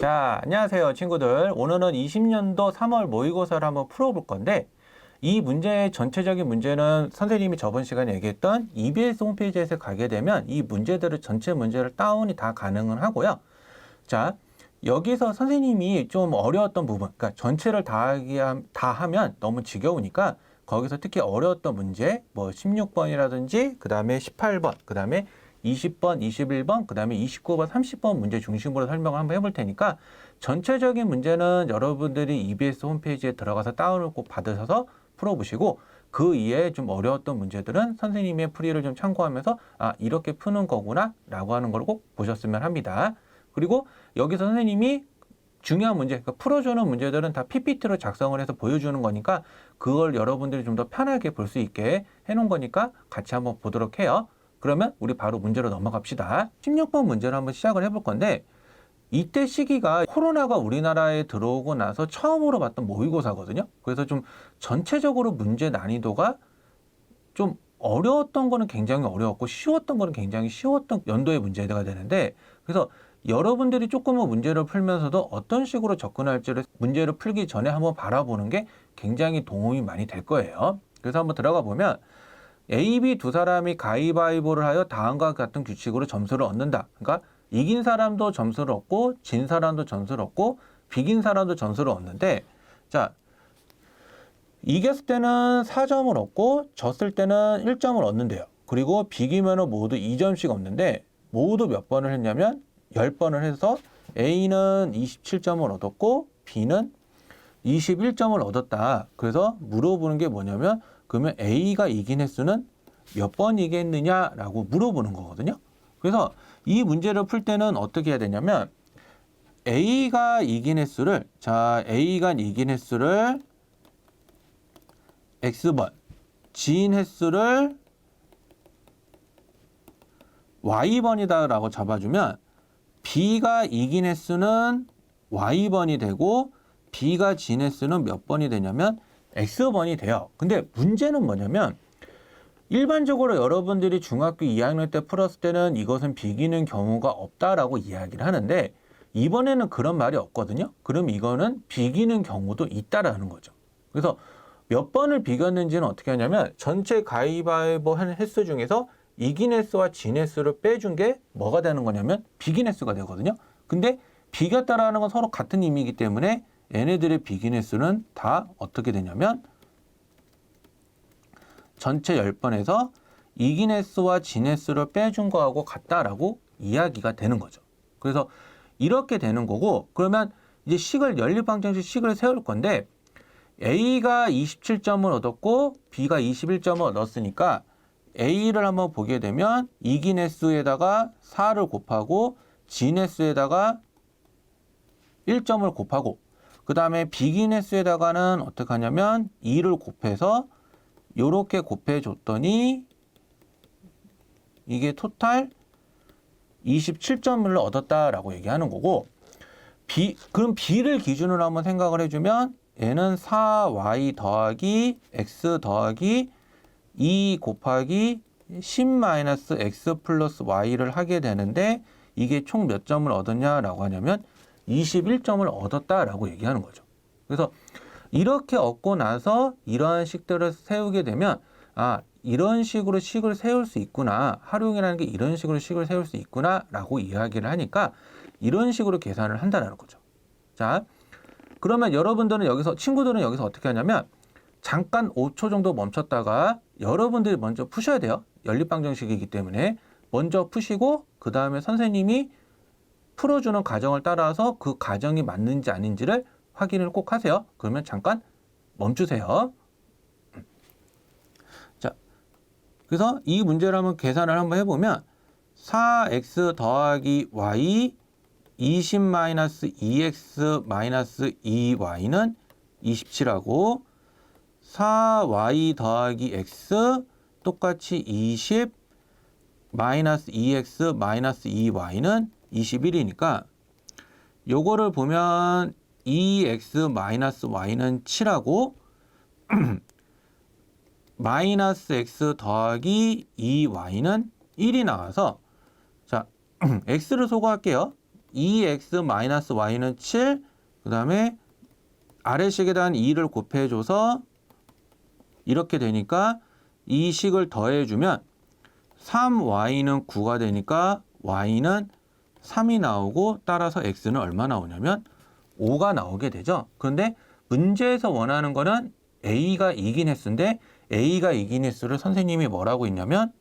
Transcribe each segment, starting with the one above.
자, 안녕하세요, 친구들. 오늘은 20년도 3월 모의고사를 한번 풀어볼 건데, 이 문제의 전체적인 문제는 선생님이 저번 시간에 얘기했던 EBS 홈페이지에서 가게 되면 이 문제들을 전체 문제를 다운이 다 가능은 하고요. 자, 여기서 선생님이 좀 어려웠던 부분, 그러니까 전체를 다 하면 너무 지겨우니까 거기서 특히 어려웠던 문제, 뭐 16번이라든지, 그 다음에 18번, 그 다음에 20번, 21번, 그 다음에 29번, 30번 문제 중심으로 설명을 한번 해볼 테니까 전체적인 문제는 여러분들이 EBS 홈페이지에 들어가서 다운을 꼭 받으셔서 풀어보시고 그 이외에 좀 어려웠던 문제들은 선생님의 풀이를 좀 참고하면서 아, 이렇게 푸는 거구나 라고 하는 걸 꼭 보셨으면 합니다. 그리고 여기서 선생님이 중요한 문제, 그러니까 풀어주는 문제들은 다 PPT로 작성을 해서 보여주는 거니까 그걸 여러분들이 좀 더 편하게 볼 수 있게 해놓은 거니까 같이 한번 보도록 해요. 그러면 우리 바로 문제로 넘어갑시다. 16번 문제를 한번 시작을 해볼 건데 이때 시기가 코로나가 우리나라에 들어오고 나서 처음으로 봤던 모의고사거든요. 그래서 좀 전체적으로 문제 난이도가 좀 어려웠던 거는 굉장히 어려웠고 쉬웠던 거는 굉장히 쉬웠던 연도의 문제가 되는데 그래서 여러분들이 조금은 문제를 풀면서도 어떤 식으로 접근할지를 문제를 풀기 전에 한번 바라보는 게 굉장히 도움이 많이 될 거예요. 그래서 한번 들어가 보면 A, B 두 사람이 가위바위보를 하여 다음과 같은 규칙으로 점수를 얻는다. 그러니까 이긴 사람도 점수를 얻고 진 사람도 점수를 얻고 비긴 사람도 점수를 얻는데 자, 이겼을 때는 4점을 얻고 졌을 때는 1점을 얻는데요. 그리고 비기면은 모두 2점씩 얻는데 모두 몇 번을 했냐면 10번을 해서 A는 27점을 얻었고 B는 21점을 얻었다. 그래서 물어보는 게 뭐냐면 그러면 A가 이긴 횟수는 몇 번이겠느냐라고 물어보는 거거든요. 그래서 이 문제를 풀 때는 어떻게 해야 되냐면 A가 이긴 횟수를 X번, 진 횟수를 Y번이다 라고 잡아주면 B가 이긴 횟수는 Y번이 되고 B가 진 횟수는 몇 번이 되냐면 X번이 돼요. 근데 문제는 뭐냐면 일반적으로 여러분들이 중학교 2학년 때 풀었을 때는 이것은 비기는 경우가 없다라고 이야기를 하는데 이번에는 그런 말이 없거든요. 그럼 이거는 비기는 경우도 있다라는 거죠. 그래서 몇 번을 비겼는지는 어떻게 하냐면 전체 가위바위보 한 횟수 중에서 이긴 횟수와 진 횟수를 빼준 게 뭐가 되는 거냐면 비긴 횟수가 되거든요. 근데 비겼다라는 건 서로 같은 의미이기 때문에 얘네들의 비긴 횟수는 다 어떻게 되냐면 전체 10번에서 이긴 횟수와 진 횟수를 빼준 거하고 같다라고 이야기가 되는 거죠. 그래서 이렇게 되는 거고 그러면 이제 연립방정식 식을 세울 건데 A가 27점을 얻었고 B가 21점을 얻었으니까 A를 한번 보게 되면 이긴 횟수에다가 4를 곱하고 진 횟수에다가 1점을 곱하고 그 다음에 비긴 횟수에다가는 어떻게 하냐면 2를 곱해서 요렇게 곱해줬더니 이게 토탈 27점을 얻었다라고 얘기하는 거고 그럼 B를 기준으로 한번 생각을 해주면 얘는 4y 더하기 x 더하기 2 곱하기 10-x 플러스 y를 하게 되는데 이게 총 몇 점을 얻었냐라고 하냐면 21점을 얻었다라고 얘기하는 거죠. 그래서 이렇게 얻고 나서 이러한 식들을 세우게 되면 아, 이런 식으로 식을 세울 수 있구나. 활용이라는 게 이런 식으로 식을 세울 수 있구나 라고 이야기를 하니까 이런 식으로 계산을 한다는 거죠. 자, 그러면 친구들은 여기서 어떻게 하냐면 잠깐 5초 정도 멈췄다가 여러분들이 먼저 푸셔야 돼요. 연립방정식이기 때문에 먼저 푸시고 그 다음에 선생님이 풀어주는 과정을 따라서 그 과정이 맞는지 아닌지를 확인을 꼭 하세요. 그러면 잠깐 멈추세요. 자, 그래서 이 문제를 한번 계산을 한번 해보면 4x 더하기 y 20-2x-2y는 27하고 4y 더하기 x 똑같이 20 2x 2y는 21이니까 요거를 보면 2x-y는 7하고 마이너스 x 더하기 2y는 1이 나와서 자 x를 소거할게요. 2x-y는 7, 그 다음에 아래식에 대한 2를 곱해줘서 이렇게 되니까 이 식을 더해주면 3y는 9가 되니까 y는 3이 나오고 따라서 x는 얼마 나오냐면 5가 나오게 되죠. 그런데 문제에서 원하는 거는 a가 이긴 횟수인데 a가 이긴 횟수를 선생님이 뭐라고 했냐면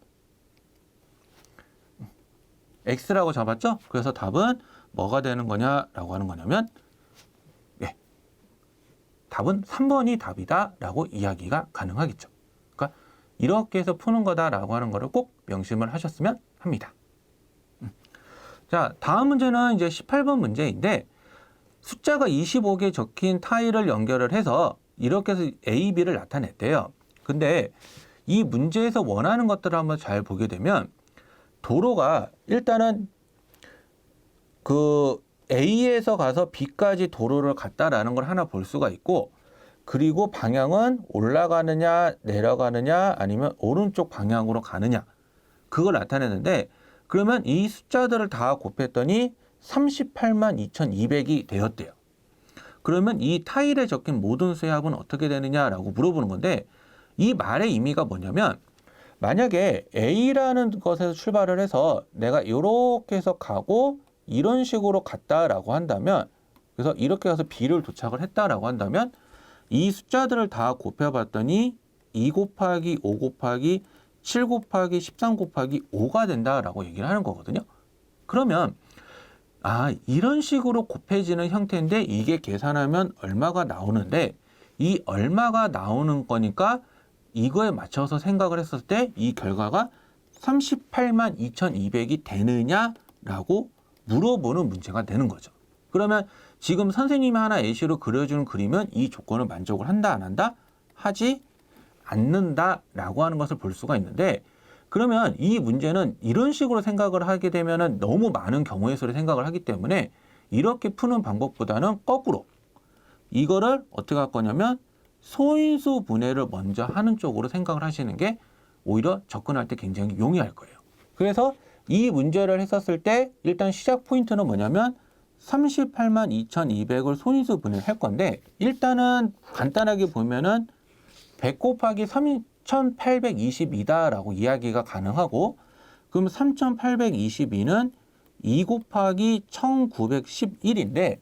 x라고 잡았죠? 그래서 답은 뭐가 되는 거냐라고 하는 거냐면 답은 3번이 답이다 라고 이야기가 가능하겠죠. 그러니까 이렇게 해서 푸는 거다라고 하는 거를 꼭 명심을 하셨으면 합니다. 자, 다음 문제는 이제 18번 문제인데 숫자가 25개 적힌 타일을 연결을 해서 이렇게 해서 A, B를 나타냈대요. 근데 이 문제에서 원하는 것들을 한번 잘 보게 되면 도로가 일단은 그 A에서 가서 B까지 도로를 갔다라는 걸 하나 볼 수가 있고, 그리고 방향은 올라가느냐 내려가느냐 아니면 오른쪽 방향으로 가느냐 그걸 나타내는데, 그러면 이 숫자들을 다 곱했더니 38만 2,200이 되었대요. 그러면 이 타일에 적힌 모든 수의 합은 어떻게 되느냐라고 물어보는 건데, 이 말의 의미가 뭐냐면 만약에 A라는 것에서 출발을 해서 내가 이렇게 해서 가고 이런 식으로 갔다라고 한다면, 그래서 이렇게 가서 B를 도착을 했다라고 한다면 이 숫자들을 다 곱해봤더니 2 곱하기 5 곱하기 7 곱하기 13 곱하기 5가 된다라고 얘기를 하는 거거든요. 그러면 이런 식으로 곱해지는 형태인데 이게 계산하면 얼마가 나오는데, 이 얼마가 나오는 거니까 이거에 맞춰서 생각을 했을 때 이 결과가 38만 2,200이 되느냐라고 물어보는 문제가 되는 거죠. 그러면 지금 선생님이 하나 예시로 그려주는 그림은 이 조건을 만족을 한다 안 한다? 하지 않는다라고 하는 것을 볼 수가 있는데, 그러면 이 문제는 이런 식으로 생각을 하게 되면 너무 많은 경우의 수를 생각을 하기 때문에 이렇게 푸는 방법보다는 거꾸로 이거를 어떻게 할 거냐면 소인수 분해를 먼저 하는 쪽으로 생각을 하시는 게 오히려 접근할 때 굉장히 용이할 거예요. 그래서 이 문제를 했었을 때 일단 시작 포인트는 뭐냐면 38만 2,200을 소인수 분해를 할 건데, 일단은 간단하게 보면은 100 곱하기 3,822다라고 이야기가 가능하고, 그럼 3,822는 2 곱하기 1,911인데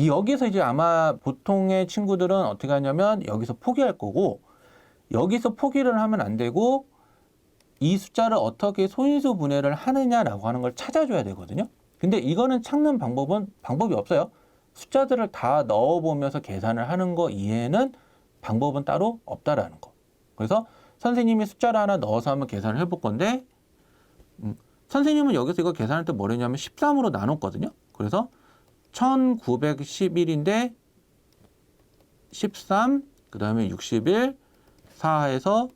여기서 이제 아마 보통의 친구들은 어떻게 하냐면 여기서 포기할 거고, 여기서 포기를 하면 안 되고 이 숫자를 어떻게 소인수 분해를 하느냐라고 하는 걸 찾아줘야 되거든요. 근데 이거는 찾는 방법이 없어요. 숫자들을 다 넣어보면서 계산을 하는 거 이외에는 방법은 따로 없다라는 거. 그래서 선생님이 숫자를 하나 넣어서 한번 계산을 해볼 건데, 선생님은 여기서 이거 계산할 때 뭘 했냐면 13으로 나눴거든요. 그래서 1911인데 13, 그 다음에 61, 4에서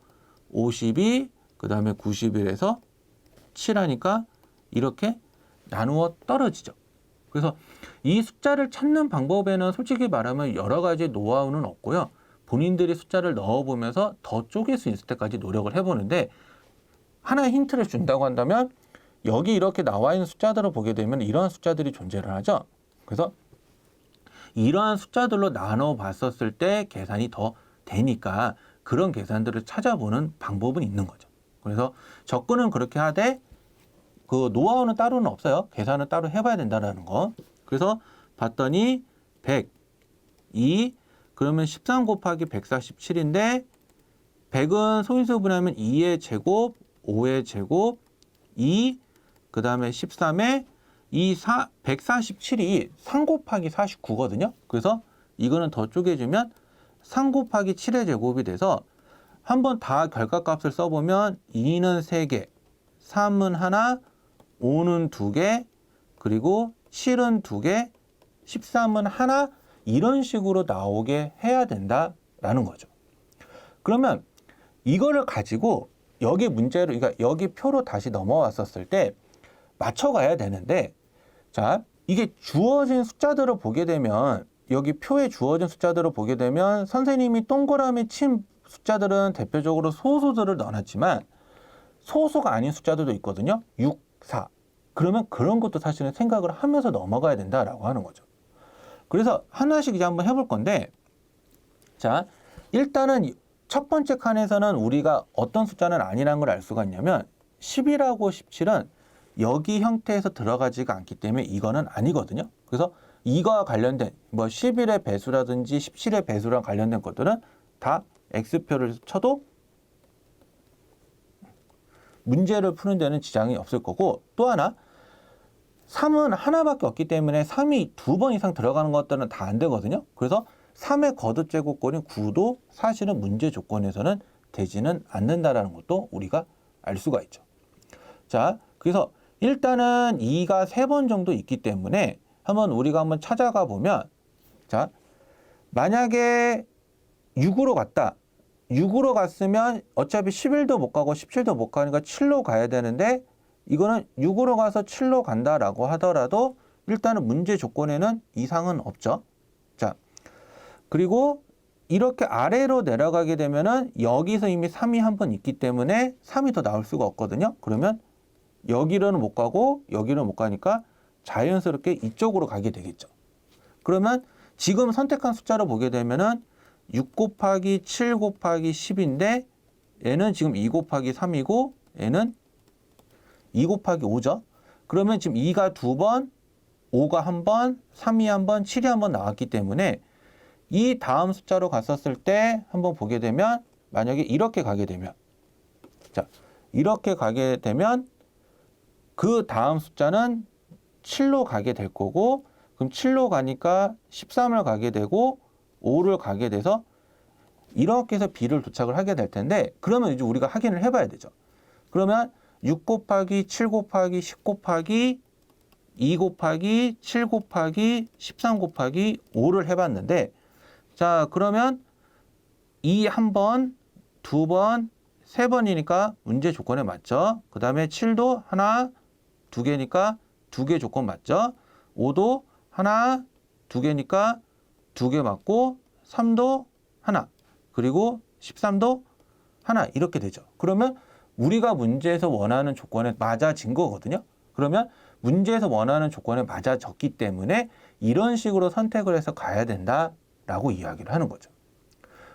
52, 그 다음에 91에서 7하니까 이렇게 나누어 떨어지죠. 그래서 이 숫자를 찾는 방법에는 솔직히 말하면 여러 가지 노하우는 없고요. 본인들이 숫자를 넣어보면서 더 쪼갤 수 있을 때까지 노력을 해보는데, 하나의 힌트를 준다고 한다면 여기 이렇게 나와 있는 숫자들을 보게 되면 이러한 숫자들이 존재를 하죠. 그래서 이러한 숫자들로 나눠 봤었을 때 계산이 더 되니까 그런 계산들을 찾아보는 방법은 있는 거죠. 그래서 접근은 그렇게 하되 그 노하우는 따로는 없어요. 계산은 따로 해봐야 된다는 거. 그래서 봤더니 100, 2, 그러면 13 곱하기 147인데 100은 소인수 분해하면 2의 제곱, 5의 제곱, 2, 그 다음에 13에 147이 3 곱하기 49거든요. 그래서 이거는 더 쪼개주면 3 곱하기 7의 제곱이 돼서 한번 다 결과값을 써보면 2는 3개, 3은 하나, 5는 2개, 그리고 7은 2개, 13은 하나, 이런 식으로 나오게 해야 된다라는 거죠. 그러면 이거를 가지고 여기 문제로, 그러니까 여기 표로 다시 넘어왔었을 때 맞춰가야 되는데, 자, 이게 주어진 숫자들을 보게 되면, 여기 표에 주어진 숫자들을 보게 되면 선생님이 동그라미 친 숫자들은 대표적으로 소수들을 넣어놨지만 소수가 아닌 숫자들도 있거든요. 6, 4. 그러면 그런 것도 사실은 생각을 하면서 넘어가야 된다라고 하는 거죠. 그래서 하나씩 이제 한번 해볼 건데, 자, 일단은 첫 번째 칸에서는 우리가 어떤 숫자는 아니라는 걸 알 수가 있냐면 10이라고 17은 여기 형태에서 들어가지가 않기 때문에 이거는 아니거든요. 그래서 이거와 관련된 뭐 11의 배수라든지 17의 배수랑 관련된 것들은 다 X표를 쳐도 문제를 푸는 데는 지장이 없을 거고, 또 하나 3은 하나밖에 없기 때문에 3이 2번 이상 들어가는 것들은 다 안 되거든요. 그래서 3의 거듭 제곱꼴인 9도 사실은 문제 조건에서는 되지는 않는다라는 것도 우리가 알 수가 있죠. 자, 그래서 일단은 2가 3번 정도 있기 때문에 우리가 한번 찾아가 보면, 자, 만약에 6으로 갔다. 6으로 갔으면 어차피 11도 못 가고 17도 못 가니까 7로 가야 되는데, 이거는 6으로 가서 7로 간다라고 하더라도 일단은 문제 조건에는 이상은 없죠. 자, 그리고 이렇게 아래로 내려가게 되면은 여기서 이미 3이 한 번 있기 때문에 3이 더 나올 수가 없거든요. 그러면 여기로는 못 가고 여기로 못 가니까 자연스럽게 이쪽으로 가게 되겠죠. 그러면 지금 선택한 숫자로 보게 되면은 6 곱하기 7 곱하기 10인데 얘는 지금 2 곱하기 3이고 얘는 2 곱하기 5죠. 그러면 지금 2가 2번, 5가 1번, 3이 1번, 7이 1번 나왔기 때문에 이 다음 숫자로 갔었을 때 한번 보게 되면, 만약에 이렇게 가게 되면, 자, 이렇게 가게 되면 그 다음 숫자는 7로 가게 될 거고, 그럼 7로 가니까 13을 가게 되고 5를 가게 돼서 이렇게 해서 B를 도착을 하게 될 텐데, 그러면 이제 우리가 확인을 해봐야 되죠. 그러면 6 곱하기 7 곱하기 10 곱하기 2 곱하기 7 곱하기 13 곱하기 5를 해봤는데, 자, 그러면 2 1번, 2번, 3번이니까 문제 조건에 맞죠. 그 다음에 7도 하나, 2개니까 2개 조건 맞죠. 5도 하나, 2개니까 2개 맞고, 3도 하나, 그리고 13도 하나, 이렇게 되죠. 그러면 우리가 문제에서 원하는 조건에 맞아진 거거든요. 그러면 문제에서 원하는 조건에 맞아졌기 때문에 이런 식으로 선택을 해서 가야 된다라고 이야기를 하는 거죠.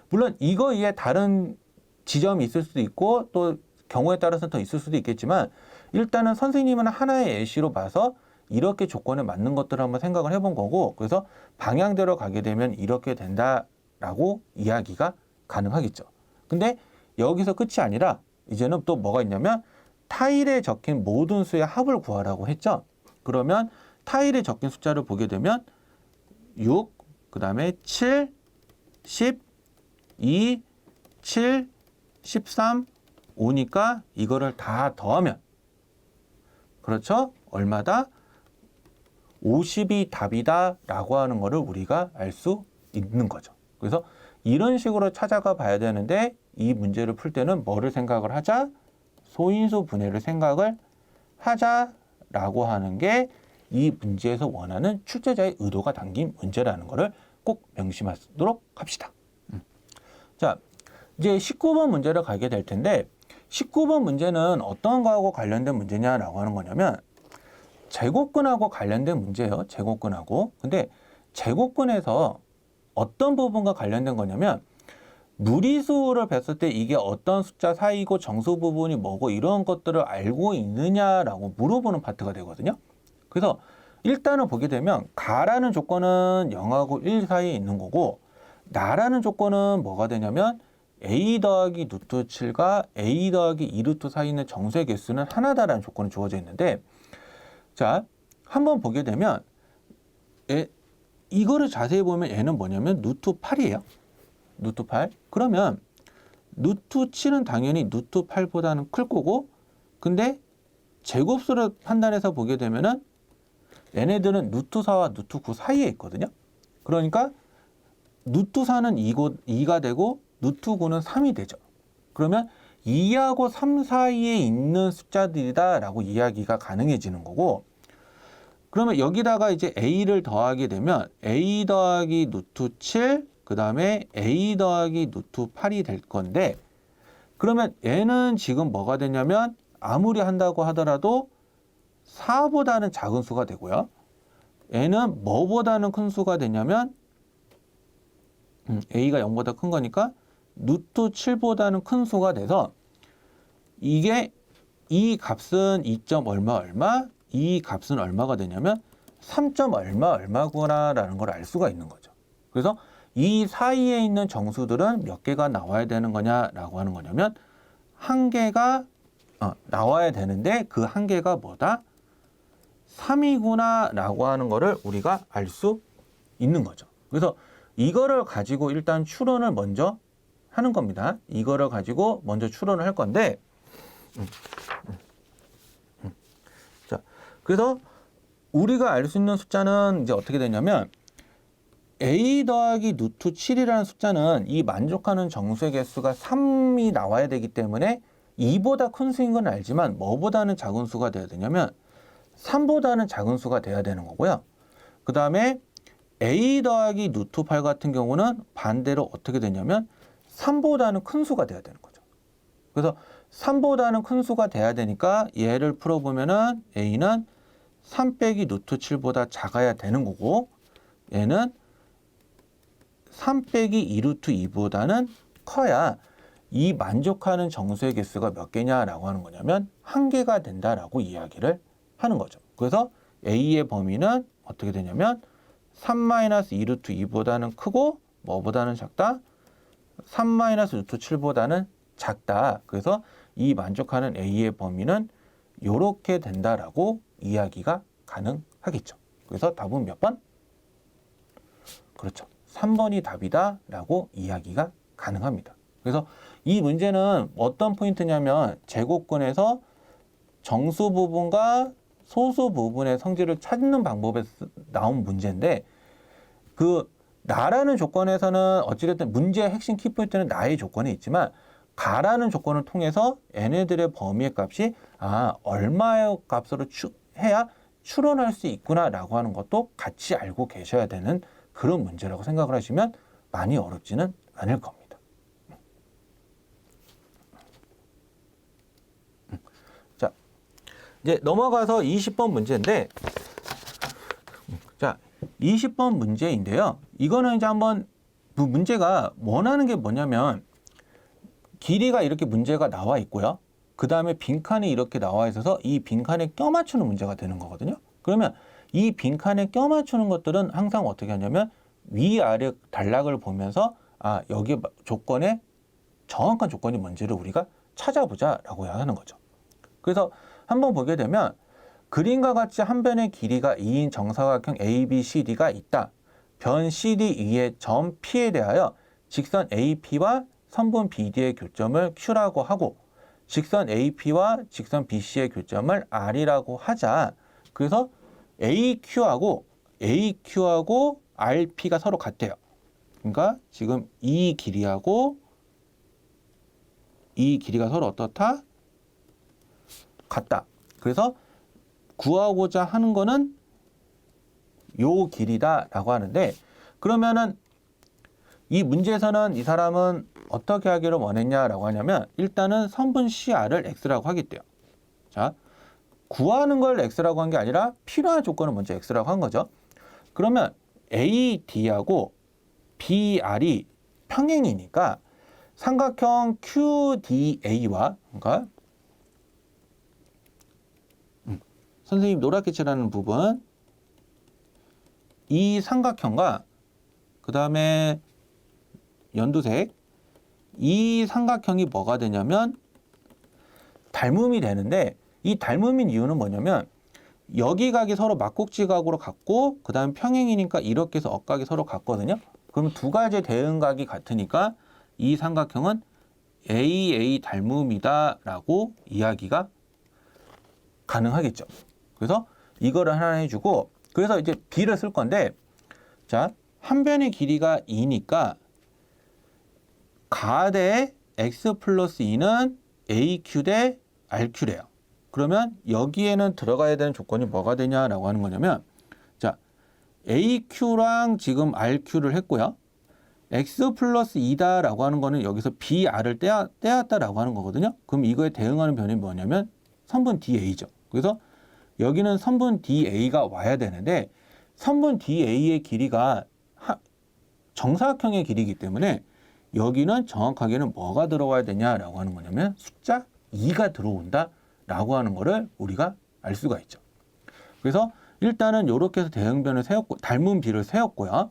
물론 이거 이외에 다른 지점이 있을 수도 있고 또 경우에 따라서는 더 있을 수도 있겠지만, 일단은 선생님은 하나의 예시로 봐서 이렇게 조건에 맞는 것들을 한번 생각을 해본 거고, 그래서 방향대로 가게 되면 이렇게 된다라고 이야기가 가능하겠죠. 근데 여기서 끝이 아니라 이제는 또 뭐가 있냐면 타일에 적힌 모든 수의 합을 구하라고 했죠. 그러면 타일에 적힌 숫자를 보게 되면 6, 그 다음에 7, 10, 2, 7, 13, 5니까 이거를 다 더하면, 그렇죠? 얼마다? 50이 답이다 라고 하는 거를 우리가 알 수 있는 거죠. 그래서 이런 식으로 찾아가 봐야 되는데, 이 문제를 풀 때는 뭐를 생각을 하자? 소인수 분해를 생각을 하자라고 하는 게 이 문제에서 원하는 출제자의 의도가 담긴 문제라는 거를 꼭 명심하도록 합시다. 자, 이제 19번 문제를 가게 될 텐데, 19번 문제는 어떤 거하고 관련된 문제냐라고 하는 거냐면 제곱근하고 관련된 문제예요. 제곱근하고. 근데 제곱근에서 어떤 부분과 관련된 거냐면 무리수를 뵀을 때 이게 어떤 숫자 사이고 정수 부분이 뭐고 이런 것들을 알고 있느냐라고 물어보는 파트가 되거든요. 그래서 일단은 보게 되면 가라는 조건은 0하고 1 사이에 있는 거고, 나라는 조건은 뭐가 되냐면 a 더하기 루트 7과 a 더하기 2루트 사이에 있는 정수의 개수는 하나다라는 조건이 주어져 있는데, 자, 한번 보게 되면 이거를 자세히 보면 얘는 뭐냐면 루트 8이에요. 루트 8. 그러면 루트 7은 당연히 루트 8보다는 클 거고, 근데 제곱수를 판단해서 보게 되면은 얘네들은 루트 4와 루트 9 사이에 있거든요. 그러니까 루트 4는 2가 되고 루트 9는 3이 되죠. 그러면 2하고 3 사이에 있는 숫자들이다 라고 이야기가 가능해지는 거고, 그러면 여기다가 이제 a를 더하게 되면 a 더하기 루트 7, 그 다음에 a 더하기 루트 8이 될 건데, 그러면 얘는 지금 뭐가 되냐면 아무리 한다고 하더라도 4보다는 작은 수가 되고요. n은 뭐보다는 큰 수가 되냐면 a가 0보다 큰 거니까 루트 7보다는 큰 수가 돼서 이게 이 값은 2점 얼마 얼마, 이 값은 얼마가 되냐면 3점 얼마 얼마구나라는 걸 알 수가 있는 거죠. 그래서 이 사이에 있는 정수들은 몇 개가 나와야 되는 거냐라고 하는 거냐면 한 개가 나와야 되는데 그 한 개가 뭐다? 3이구나 라고 하는 거를 우리가 알 수 있는 거죠. 그래서 이거를 가지고 일단 추론을 먼저 하는 겁니다. 이거를 가지고 먼저 추론을 할 건데 자, 그래서 우리가 알 수 있는 숫자는 이제 어떻게 되냐면 a 더하기 루트 7이라는 숫자는 이 만족하는 정수의 개수가 3이 나와야 되기 때문에 2보다 큰 수인 건 알지만 뭐보다는 작은 수가 돼야 되냐면 3보다는 작은 수가 돼야 되는 거고요. 그 다음에 a 더하기 루트 8 같은 경우는 반대로 어떻게 되냐면 3보다는 큰 수가 돼야 되는 거죠. 그래서 3보다는 큰 수가 돼야 되니까 얘를 풀어보면은 a는 3 빼기 루트 7보다 작아야 되는 거고 얘는 3 빼기 2 루트 2보다는 커야 이 만족하는 정수의 개수가 몇 개냐라고 하는 거냐면 한 개가 된다라고 이야기를 하는 거죠. 그래서 a의 범위는 어떻게 되냐면 3-2 루트 2보다는 크고 뭐보다는 작다? 3 루트 7보다는 작다. 그래서 이 만족하는 a의 범위는 이렇게 된다라고 이야기가 가능하겠죠. 그래서 답은 몇 번? 그렇죠. 3번이 답이다 라고 이야기가 가능합니다. 그래서 이 문제는 어떤 포인트냐면 제곱근에서 정수 부분과 소수 부분의 성질을 찾는 방법에서 나온 문제인데 그 나라는 조건에서는 어찌됐든 문제의 핵심 키포인트는 나의 조건에 있지만 가라는 조건을 통해서 얘네들의 범위의 값이 얼마의 값으로 해야 추론할 수 있구나라고 하는 것도 같이 알고 계셔야 되는 그런 문제라고 생각을 하시면 많이 어렵지는 않을 겁니다. 자, 이제 넘어가서 20번 문제인데, 자, 20번 문제인데요. 이거는 이제 한번 문제가 원하는 게 뭐냐면 길이가 이렇게 문제가 나와 있고요. 그 다음에 빈칸이 이렇게 나와 있어서 이 빈칸에 껴맞추는 문제가 되는 거거든요. 그러면 이 빈칸에 껴맞추는 것들은 항상 어떻게 하냐면 위아래 단락을 보면서 여기 조건에 정확한 조건이 뭔지를 우리가 찾아보자라고 하는 거죠. 그래서 한번 보게 되면 그림과 같이 한 변의 길이가 2인 정사각형 ABCD가 있다. 변 CD 위의 점 P에 대하여 직선 AP와 선분 BD의 교점을 Q라고 하고 직선 AP와 직선 BC의 교점을 R이라고 하자. 그래서 AQ하고 RP가 서로 같대요. 그러니까 지금 이 길이하고 이 길이가 서로 어떻다? 같다. 그래서 구하고자 하는 거는 요 길이다라고 하는데 그러면은 이 문제에서는 이 사람은 어떻게 하기를 원했냐라고 하냐면 일단은 선분 CR을 X라고 하겠대요. 자, 구하는 걸 X라고 한 게 아니라 필요한 조건은 먼저 X라고 한 거죠. 그러면 AD하고 BR이 평행이니까 삼각형 QDA와 그러니까 선생님 노랗게 칠하는 부분 이 삼각형과 그 다음에 연두색 이 삼각형이 뭐가 되냐면 닮음이 되는데 이 닮음인 이유는 뭐냐면 여기 각이 서로 막국지각으로 같고 그 다음 평행이니까 이렇게 해서 억각이 서로 같거든요. 그럼 두 가지의 대응각이 같으니까 이 삼각형은 AA 닮음이다 라고 이야기가 가능하겠죠. 그래서 이거를 하나 해주고 그래서 이제 B를 쓸 건데 자, 한 변의 길이가 2니까 가 대 X 플러스 2는 AQ 대 RQ래요. 그러면 여기에는 들어가야 되는 조건이 뭐가 되냐라고 하는 거냐면 자, AQ랑 지금 RQ를 했고요. X 플러스 2다라고 하는 거는 여기서 BR을 떼었다라고 하는 거거든요. 그럼 이거에 대응하는 변이 뭐냐면 선분 DA죠. 그래서 여기는 선분 DA가 와야 되는데 선분 DA의 길이가 정사각형의 길이이기 때문에 여기는 정확하게는 뭐가 들어와야 되냐라고 하는 거냐면 숫자 2가 들어온다라고 하는 거를 우리가 알 수가 있죠. 그래서 일단은 이렇게 해서 대응변을 세웠고 닮은 비를 세웠고요.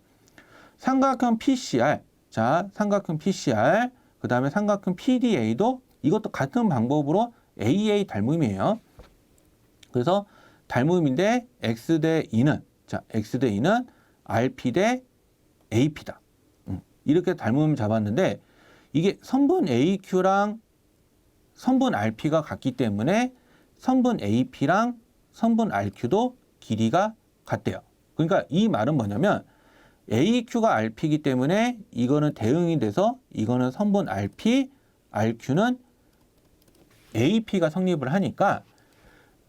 삼각형 PCR, 자 삼각형 PCR, 그 다음에 삼각형 PDA도 이것도 같은 방법으로 AA 닮음이에요. 그래서 닮음인데 X 대 2는 자 X 대 2는 RP 대 AP다. 이렇게 닮음 잡았는데 이게 선분 AQ랑 선분 RP가 같기 때문에 선분 AP랑 선분 RQ도 길이가 같대요. 그러니까 이 말은 뭐냐면 AQ가 RP이기 때문에 이거는 대응이 돼서 이거는 선분 RP, RQ는 AP가 성립을 하니까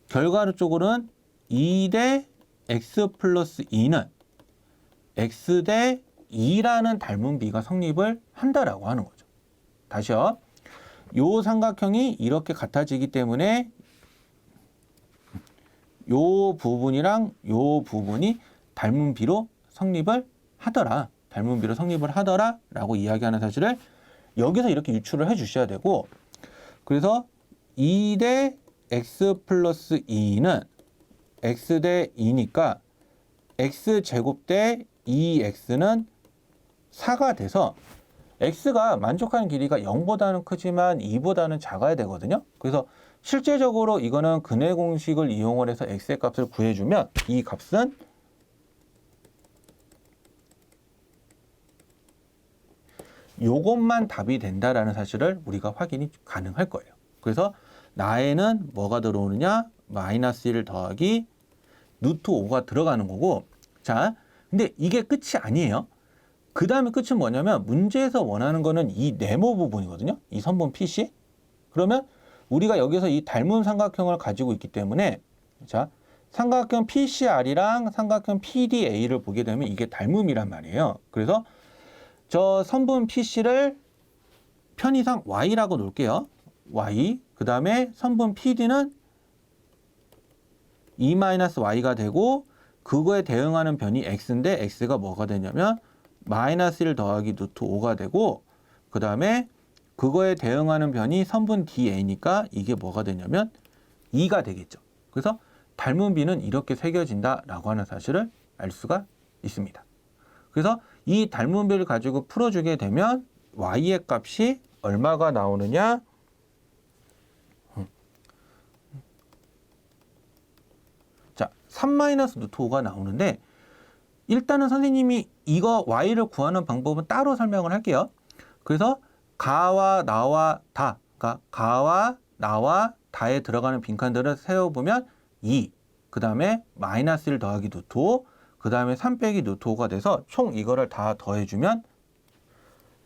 결과적으로는 2 대 X 플러스 2는 X 대 2라는 닮은 비가 성립을 한다라고 하는 거죠. 다시요. 요 삼각형이 이렇게 같아지기 때문에 요 부분이랑 요 부분이 닮은 비로 성립을 하더라. 닮은 비로 성립을 하더라 라고 이야기하는 사실을 여기서 이렇게 유추를 해 주셔야 되고 그래서 2 대 X 플러스 2는 X 대 2니까 X제곱 대 2X는 4가 돼서 X가 만족하는 길이가 0보다는 크지만 2보다는 작아야 되거든요. 그래서 실제적으로 이거는 근해 공식을 이용을 해서 X의 값을 구해주면 이 값은 요것만 답이 된다라는 사실을 우리가 확인이 가능할 거예요. 그래서 나에는 뭐가 들어오느냐? 마이너스 1 더하기 루트 5가 들어가는 거고 자, 근데 이게 끝이 아니에요. 그 다음에 끝은 뭐냐면 문제에서 원하는 거는 이 네모 부분이거든요. 이 선분 PC. 그러면 우리가 여기서 이 닮은 삼각형을 가지고 있기 때문에 자 삼각형 PCR이랑 삼각형 PDA를 보게 되면 이게 닮음이란 말이에요. 그래서 저 선분 PC를 편의상 Y라고 놓을게요. Y. 그 다음에 선분 PD는 E-Y가 되고 그거에 대응하는 변이 X인데 X가 뭐가 되냐면 마이너스 1 더하기 루트 5가 되고 그 다음에 그거에 대응하는 변이 선분 DA니까 이게 뭐가 되냐면 2가 되겠죠. 그래서 닮은 비는 이렇게 새겨진다라고 하는 사실을 알 수가 있습니다. 그래서 이 닮은 비를 가지고 풀어주게 되면 Y의 값이 얼마가 나오느냐? 자, 3-루트5가 나오는데 일단은 선생님이 이거 Y를 구하는 방법은 따로 설명을 할게요. 그래서 가와 나와 다, 그러니까 가와 나와 다에 들어가는 빈칸들을 세워보면 2, 그 다음에 마이너스 1 더하기 루트 5, 그 다음에 3 빼기 루트 5가 돼서 총 이거를 다 더해주면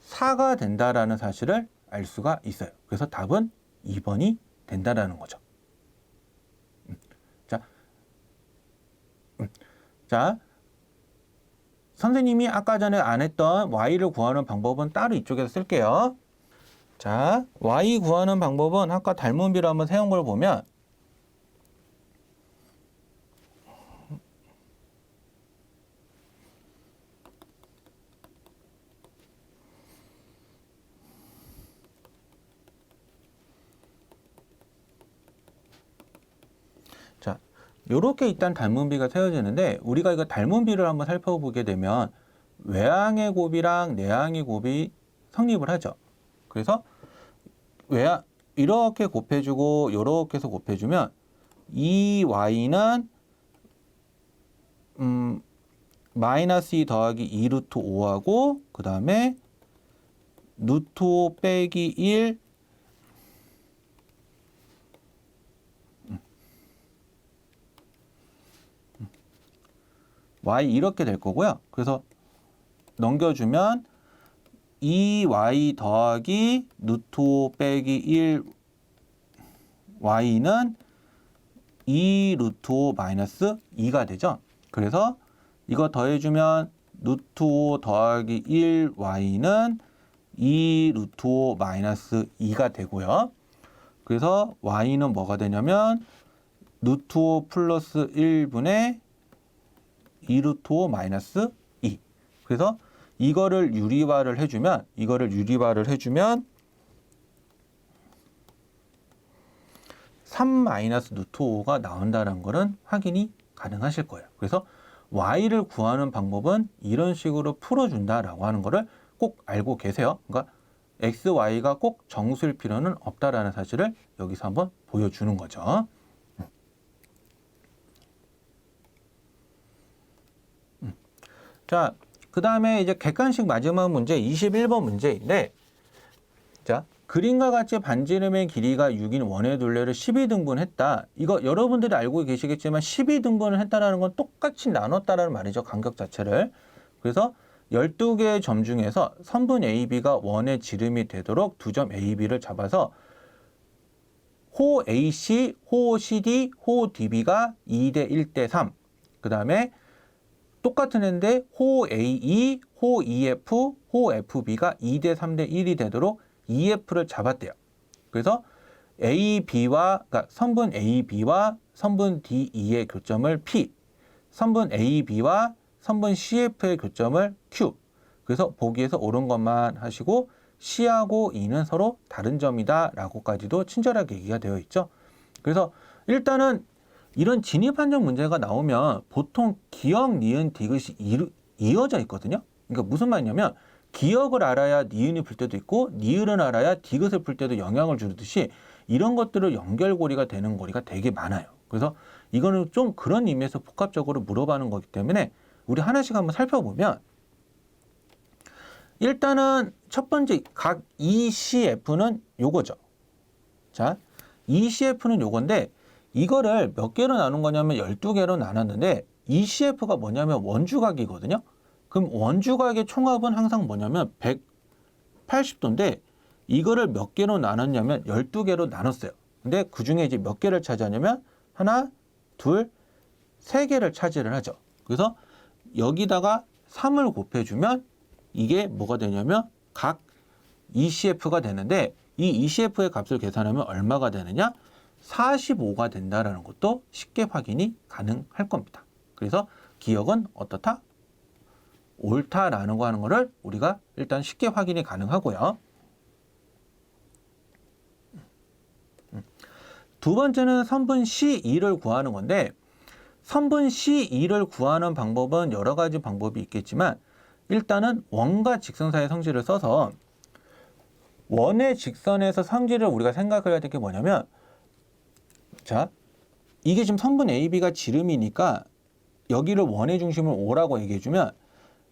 4가 된다라는 사실을 알 수가 있어요. 그래서 답은 2번이 된다라는 거죠. 자, 선생님이 아까 전에 안 했던 Y를 구하는 방법은 따로 이쪽에서 쓸게요. 자, Y 구하는 방법은 아까 닮은 비를 한번 세운 걸 보면 자, 요렇게 일단 닮은 비가 세워지는데 우리가 이거 닮은 비를 한번 살펴보게 되면 외항의 곱이랑 내항의 곱이 성립을 하죠. 그래서 이렇게 곱해주고 이렇게 해서 곱해주면 이 Y는 마이너스 2 더하기 2 루트 5하고 그 다음에 루트 5 빼기 1 Y 이렇게 될 거고요. 그래서 넘겨주면 2Y 더하기 루트 5 빼기 1 Y는 2 루트 5 마이너스 2가 되죠. 그래서 이거 더해주면 루트 5 더하기 1 Y는 2 루트 5 마이너스 2가 되고요. 그래서 Y는 뭐가 되냐면 루트 5 플러스 1분의 2 루트 5 마이너스 2. 그래서 이거를 유리화를 해주면 3 마이너스 루트 5가 나온다는 것은 확인이 가능하실 거예요. 그래서 y를 구하는 방법은 이런 식으로 풀어준다라고 하는 거를 꼭 알고 계세요. 그러니까 x, y가 꼭 정수일 필요는 없다라는 사실을 여기서 한번 보여주는 거죠. 자, 그 다음에 이제 객관식 마지막 문제 21번 문제인데, 자, 그림과 같이 반지름의 길이가 6인 원의 둘레를 12등분했다. 이거 여러분들이 알고 계시겠지만 12등분을 했다는 건 똑같이 나눴다라는 말이죠. 간격 자체를. 그래서 12개의 점 중에서 선분 AB가 원의 지름이 되도록 두 점 AB를 잡아서 호 AC, 호 CD, 호 DB가 2대 1대 3. 그 다음에 똑같은 애인데 호 AE, 호 EF, 호 FB가 2대 3대 1이 되도록 EF를 잡았대요. 그래서 그러니까 선분 AB와 선분 DE의 교점을 P, 선분 AB와 선분 CF의 교점을 Q. 그래서 보기에서 옳은 것만 하시고 C하고 E는 서로 다른 점이다 라고까지도 친절하게 얘기가 되어 있죠. 그래서 일단은 이런 진입한정 문제가 나오면 보통 기역, 니은, 디귿이 이어져 있거든요. 그러니까 무슨 말이냐면 기역을 알아야 니은이 풀 때도 있고 니은을 알아야 디귿을 풀 때도 영향을 주듯이 이런 것들을 연결고리가 되는 고리가 되게 많아요. 그래서 이거는 좀 그런 의미에서 복합적으로 물어보는 거기 때문에 우리 하나씩 한번 살펴보면 일단은 첫 번째 각 ECF는 요거죠. 자, ECF는 요건데 이거를 몇 개로 나눈 거냐면 12개로 나눴는데 ECF가 뭐냐면 원주각이거든요. 그럼 원주각의 총합은 항상 뭐냐면 180도인데 이거를 몇 개로 나눴냐면 12개로 나눴어요. 근데 그 중에 이제 몇 개를 차지하냐면 하나, 둘, 세 개를 차지를 하죠. 그래서 여기다가 3을 곱해주면 이게 뭐가 되냐면 각 ECF가 되는데 이 ECF의 값을 계산하면 얼마가 되느냐? 45가 된다라는 것도 쉽게 확인이 가능할 겁니다. 그래서 기억은 어떻다? 옳다라는 거 하는 거를 우리가 일단 쉽게 확인이 가능하고요. 두 번째는 선분 C2를 구하는 건데 선분 C2를 구하는 방법은 여러 가지 방법이 있겠지만 일단은 원과 직선 사이의 성질을 써서 원의 직선에서 성질을 우리가 생각해야 될 게 뭐냐면 자, 이게 지금 선분 AB가 지름이니까 여기를 원의 중심을 O라고 얘기해주면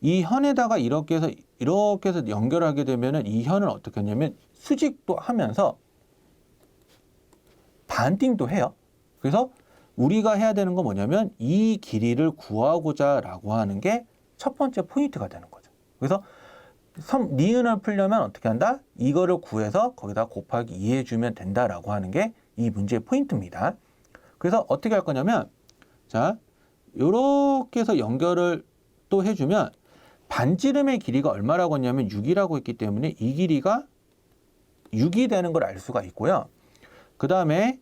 이 현에다가 이렇게 해서 연결하게 되면은 이 현을 어떻게 하냐면 수직도 하면서 반띵도 해요. 그래서 우리가 해야 되는 건 뭐냐면 이 길이를 구하고자 라고 하는 게 첫 번째 포인트가 되는 거죠. 그래서 니은을 풀려면 어떻게 한다? 이거를 구해서 거기다 곱하기 2 해주면 된다라고 하는 게 이 문제의 포인트입니다. 그래서 어떻게 할 거냐면 자, 요렇게 해서 연결을 또 해주면 반지름의 길이가 얼마라고 했냐면 6이라고 했기 때문에 이 길이가 6이 되는 걸 알 수가 있고요. 그 다음에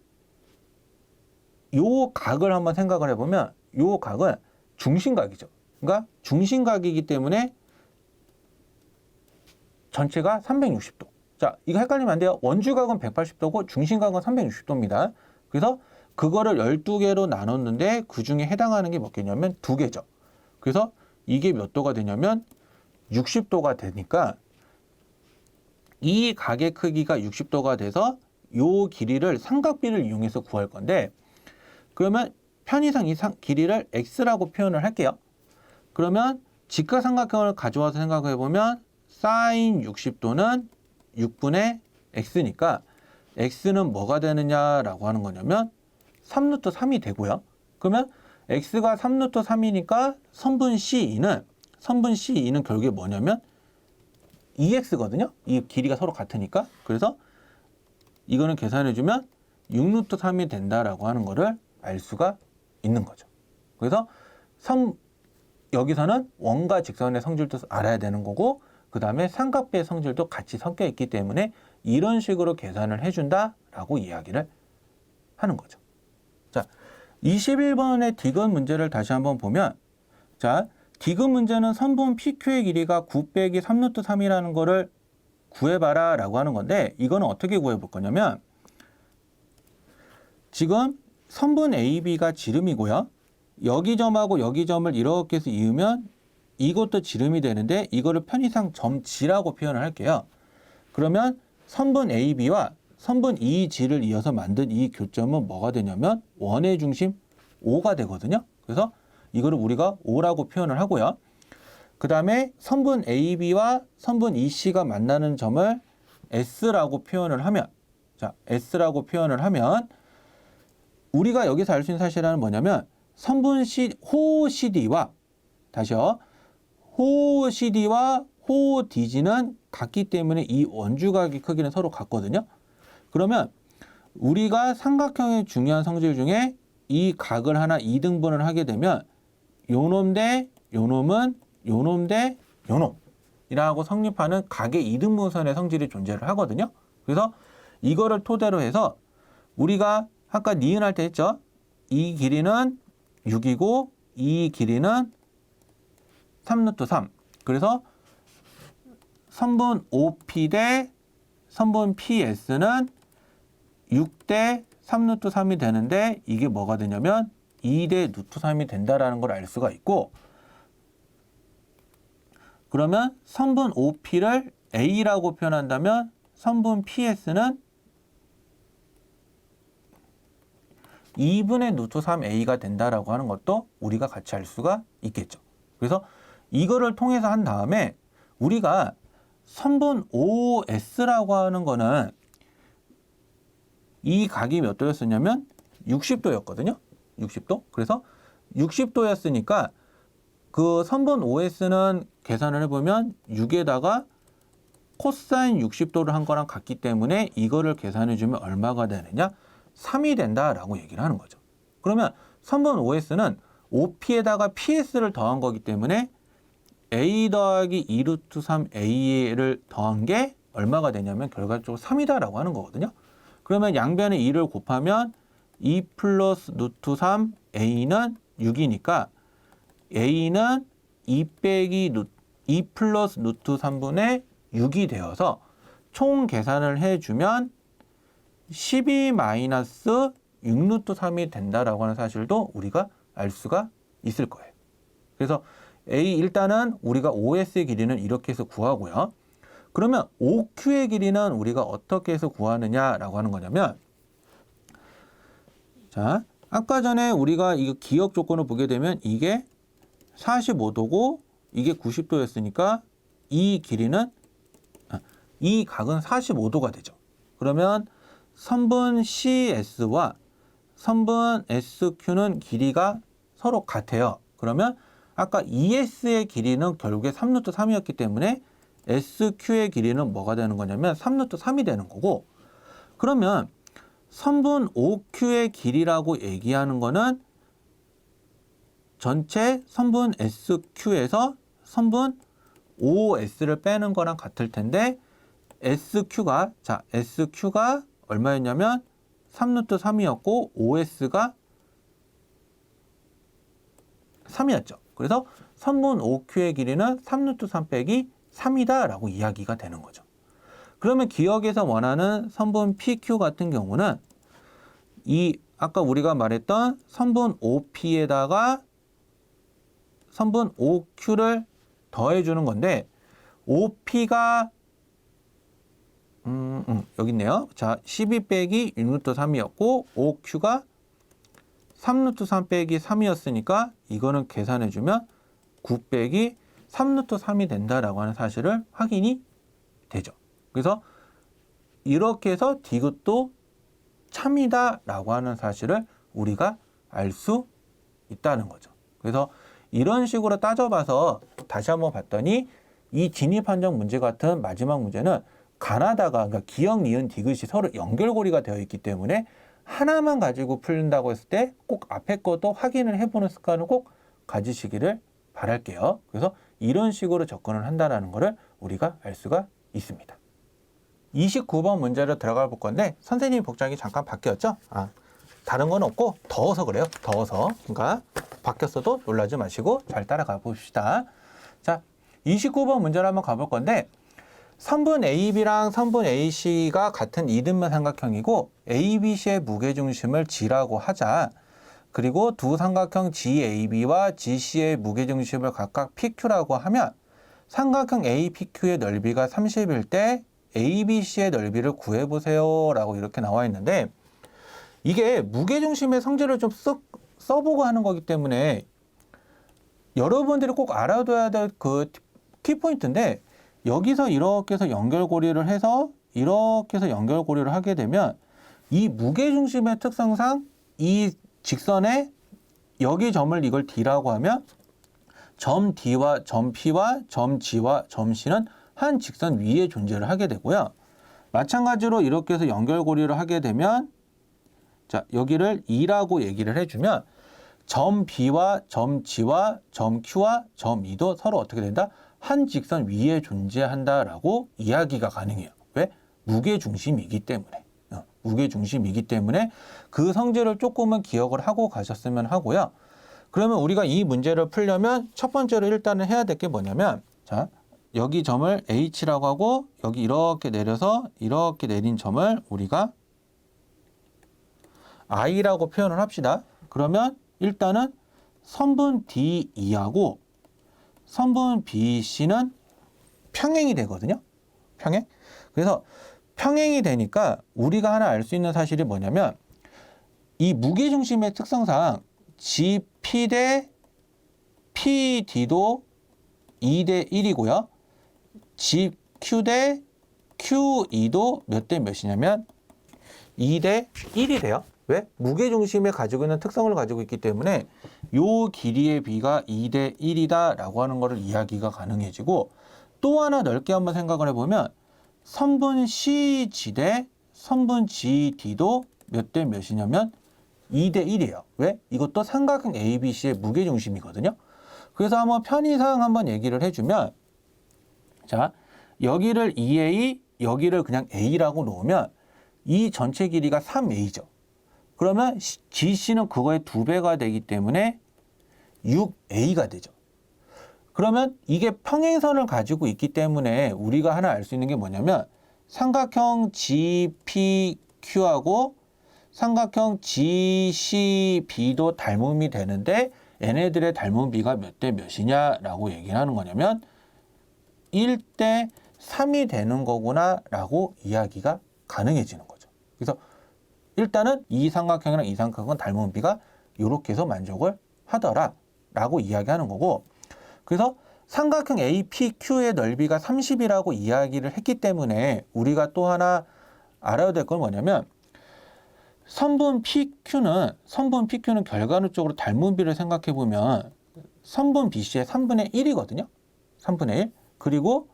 요 각을 한번 생각을 해보면 요 각은 중심각이죠. 그러니까 중심각이기 때문에 전체가 360도. 자, 이거 헷갈리면 안 돼요. 원주각은 180도고 중심각은 360도입니다. 그래서 그거를 12개로 나눴는데 그 중에 해당하는 게 뭐겠냐면 2개죠. 그래서 이게 몇 도가 되냐면 60도가 되니까 이 각의 크기가 60도가 돼서 요 길이를 삼각비를 이용해서 구할 건데 그러면 편의상 이 길이를 x라고 표현을 할게요. 그러면 직각삼각형을 가져와서 생각해 보면 사인 60도는 6분의 x니까 x는 뭐가 되느냐라고 하는 거냐면 3루트 3이 되고요. 그러면 x가 3루트 3이니까 선분 C2는 결국에 뭐냐면 2x거든요. 이 길이가 서로 같으니까. 그래서 이거는 계산해주면 6루트 3이 된다라고 하는 거를 알 수가 있는 거죠. 그래서 여기서는 원과 직선의 성질도 알아야 되는 거고 그 다음에 삼각비의 성질도 같이 섞여 있기 때문에 이런 식으로 계산을 해준다라고 이야기를 하는 거죠. 자, 21번의 디귿 문제를 다시 한번 보면, 자, 디귿 문제는 선분 PQ의 길이가 9 빼기 3루트 3이라는 거를 구해봐라 라고 하는 건데, 이거는 어떻게 구해볼 거냐면, 지금 선분 AB가 지름이고요. 여기 점하고 여기 점을 이렇게 해서 이으면 이것도 지름이 되는데, 이거를 편의상 점 G라고 표현을 할게요. 그러면 선분 AB와 선분 EG를 이어서 만든 이 교점은 뭐가 되냐면 원의 중심 O가 되거든요. 그래서 이거를 우리가 O라고 표현을 하고요. 그 다음에 선분 AB와 선분 EC가 만나는 점을 S라고 표현을 하면, 자, S라고 표현을 하면 우리가 여기서 알 수 있는 사실은 뭐냐면 선분 호 CD와 다시요. 호 CD와 호 DG는 같기 때문에 이 원주각의 크기는 서로 같거든요. 그러면 우리가 삼각형의 중요한 성질 중에 이 각을 하나 2등분을 하게 되면 요놈 대 요놈은 요놈 대 요놈이라고 성립하는 각의 2등분선의 성질이 존재를 하거든요. 그래서 이거를 토대로 해서 우리가 아까 니은할 때 했죠. 이 길이는 6이고 이 길이는 3루트 3. 그래서 선분 OP 대 선분 PS는 6 대 3루트 3이 되는데, 이게 뭐가 되냐면 2 대 루트 3이 된다라는 걸 알 수가 있고, 그러면 선분 OP를 A라고 표현한다면 선분 PS는 2분의 루트 3A가 된다라고 하는 것도 우리가 같이 알 수가 있겠죠. 그래서 이거를 통해서 한 다음에 우리가 선분 OS라고 하는 거는 이 각이 몇 도였었냐면 60도였거든요. 60도. 그래서 60도였으니까 그 선분 OS는 계산을 해보면 6에다가 코사인 60도를 한 거랑 같기 때문에 이거를 계산해주면 얼마가 되느냐? 3이 된다라고 얘기를 하는 거죠. 그러면 선분 OS는 OP에다가 PS를 더한 거기 때문에 A 더하기 2루트 3A를 더한 게 얼마가 되냐면 결과적으로 3이다라고 하는 거거든요. 그러면 양변에 2를 곱하면 2 플러스 루트 3A는 6이니까 A는 2 빼기 2 플러스 루트 3분의 6이 되어서 총 계산을 해주면 12 마이너스 6루트 3이 된다라고 하는 사실도 우리가 알 수가 있을 거예요. 그래서 일단은 우리가 OS의 길이는 이렇게 해서 구하고요. 그러면 OQ의 길이는 우리가 어떻게 해서 구하느냐라고 하는 거냐면, 자, 아까 전에 우리가 이거 기억 조건을 보게 되면 이게 45도고 이게 90도였으니까 이 길이는 이 각은 45도가 되죠. 그러면 선분 CS와 선분 SQ는 길이가 서로 같아요. 그러면 아까 ES의 길이는 결국에 3루트 3이었기 때문에 SQ의 길이는 뭐가 되는 거냐면 3루트 3이 되는 거고, 그러면 선분 OQ의 길이라고 얘기하는 거는 전체 선분 SQ에서 선분 OS를 빼는 거랑 같을 텐데, SQ가 얼마였냐면 3루트 3이었고 OS가 3이었죠. 그래서 선분 OQ의 길이는 3루트 3 빼기 3이다 라고 이야기가 되는 거죠. 그러면 기억에서 원하는 선분 PQ 같은 경우는 이 아까 우리가 말했던 선분 OP에다가 선분 OQ를 더해주는 건데, OP가 여기 있네요. 자, 12 빼기 6루트 3이었고 OQ가 3루트 3 빼기 3이었으니까 이거는 계산해주면 9 빼기 3루트 3이 된다라고 하는 사실을 확인이 되죠. 그래서 이렇게 해서 디귿도 참이다라고 하는 사실을 우리가 알 수 있다는 거죠. 그래서 이런 식으로 따져봐서 다시 한번 봤더니 이 진입한정 문제 같은 마지막 문제는 가나다가, 그러니까 기역, 니은, 디귿이 서로 연결고리가 되어 있기 때문에 하나만 가지고 풀린다고 했을 때 꼭 앞에 것도 확인을 해보는 습관을 꼭 가지시기를 바랄게요. 그래서 이런 식으로 접근을 한다는 것을 우리가 알 수가 있습니다. 29번 문제로 들어가 볼 건데 선생님이 복장이 잠깐 바뀌었죠? 다른 건 없고 더워서 그래요. 더워서. 그러니까 바뀌었어도 놀라지 마시고 잘 따라가 봅시다. 자, 29번 문제를 한번 가볼 건데 선분 AB랑 선분 AC가 같은 이등변 삼각형이고 ABC의 무게중심을 G라고 하자. 그리고 두 삼각형 GAB와 GC의 무게중심을 각각 PQ라고 하면 삼각형 APQ의 넓이가 30일 때 ABC의 넓이를 구해보세요 라고 이렇게 나와 있는데 이게 무게중심의 성질을 좀 써보고 하는 거기 때문에 여러분들이 꼭 알아둬야 될 그 키포인트인데 여기서 이렇게 해서 연결고리를 해서 이렇게 해서 연결고리를 하게 되면 이 무게중심의 특성상 이 직선에 여기 점을 이걸 D라고 하면 점 D와 점 P와 점 G와 점 C는 한 직선 위에 존재를 하게 되고요. 마찬가지로 이렇게 해서 연결고리를 하게 되면 자, 여기를 E라고 얘기를 해주면 점 B와 점 G와 점 Q와 점 E도 서로 어떻게 된다? 한 직선 위에 존재한다라고 이야기가 가능해요. 왜? 무게중심이기 때문에. 무게중심이기 때문에 그 성질을 조금은 기억을 하고 가셨으면 하고요. 그러면 우리가 이 문제를 풀려면 첫 번째로 일단은 해야 될 게 뭐냐면 자, 여기 점을 H라고 하고 여기 이렇게 내려서 이렇게 내린 점을 우리가 I라고 표현을 합시다. 그러면 일단은 선분 DE하고 선분 BC는 평행이 되거든요. 평행. 그래서 평행이 되니까 우리가 하나 알 수 있는 사실이 뭐냐면 이 무게중심의 특성상 GP 대 PD도 2대 1이고요. GQ 대 QE도 몇 대 몇이냐면 2대 1이 돼요. 왜? 무게중심에 가지고 있는 특성을 가지고 있기 때문에 요 길이의 비가 2대 1이다 라고 하는 것을 이야기가 가능해지고 또 하나 넓게 한번 생각을 해보면 선분 CG 대 선분 GD도 몇 대 몇이냐면 2대 1이에요. 왜? 이것도 삼각형 ABC의 무게중심이거든요. 그래서 한번 편의상 한번 얘기를 해주면 자, 여기를 2A, 여기를 그냥 A라고 놓으면 이 전체 길이가 3A죠. 그러면 GC는 그거의 2배가 되기 때문에 6A가 되죠. 그러면 이게 평행선을 가지고 있기 때문에 우리가 하나 알 수 있는 게 뭐냐면 삼각형 GPQ하고 삼각형 GCB도 닮음이 되는데 얘네들의 닮은 비가 몇 대 몇이냐라고 얘기를 하는 거냐면 1대 3이 되는 거구나 라고 이야기가 가능해지는 거죠. 그래서 일단은 이 삼각형이랑 이 삼각형은 닮은 비가 이렇게 해서 만족을 하더라 라고 이야기하는 거고 그래서 삼각형 APQ의 넓이가 30이라고 이야기를 했기 때문에 우리가 또 하나 알아야 될 건 뭐냐면 선분 PQ는 결과론적으로 닮은 비를 생각해 보면 선분 BC의 3분의 1이거든요. 3분의 1. 그리고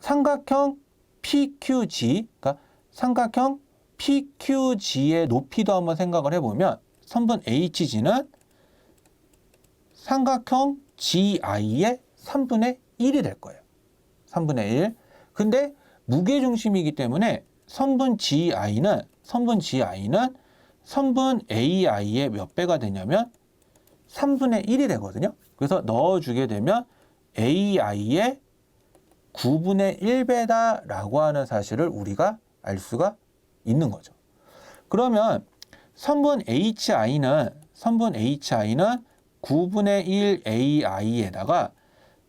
삼각형 PQG, 그러니까 삼각형 PQG의 높이도 한번 생각을 해보면 선분 HG는 삼각형 GI의 3분의 1이 될 거예요. 3분의 1. 근데 무게중심이기 때문에 선분 GI는 선분 AI의 몇 배가 되냐면 3분의 1이 되거든요. 그래서 넣어주게 되면 AI의 9분의 1배다 라고 하는 사실을 우리가 알 수가 있는 거죠. 그러면 선분 HI는 9분의 1 AI에다가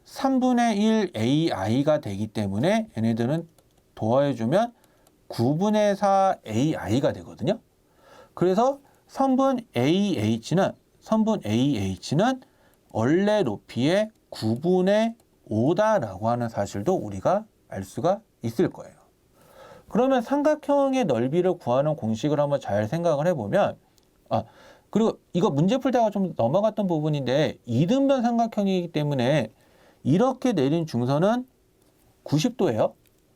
3분의 1 AI가 되기 때문에 얘네들은 더해주면 9분의 4 AI가 되거든요. 그래서 선분 AH는 원래 높이의 9분의 5다라고 하는 사실도 우리가 알 수가 있을 거예요. 그러면 삼각형의 넓이를 구하는 공식을 한번 잘 생각을 해보면 그리고 이거 문제 풀다가 좀 넘어갔던 부분인데 이등변 삼각형이기 때문에 이렇게 내린 중선은 90도예요.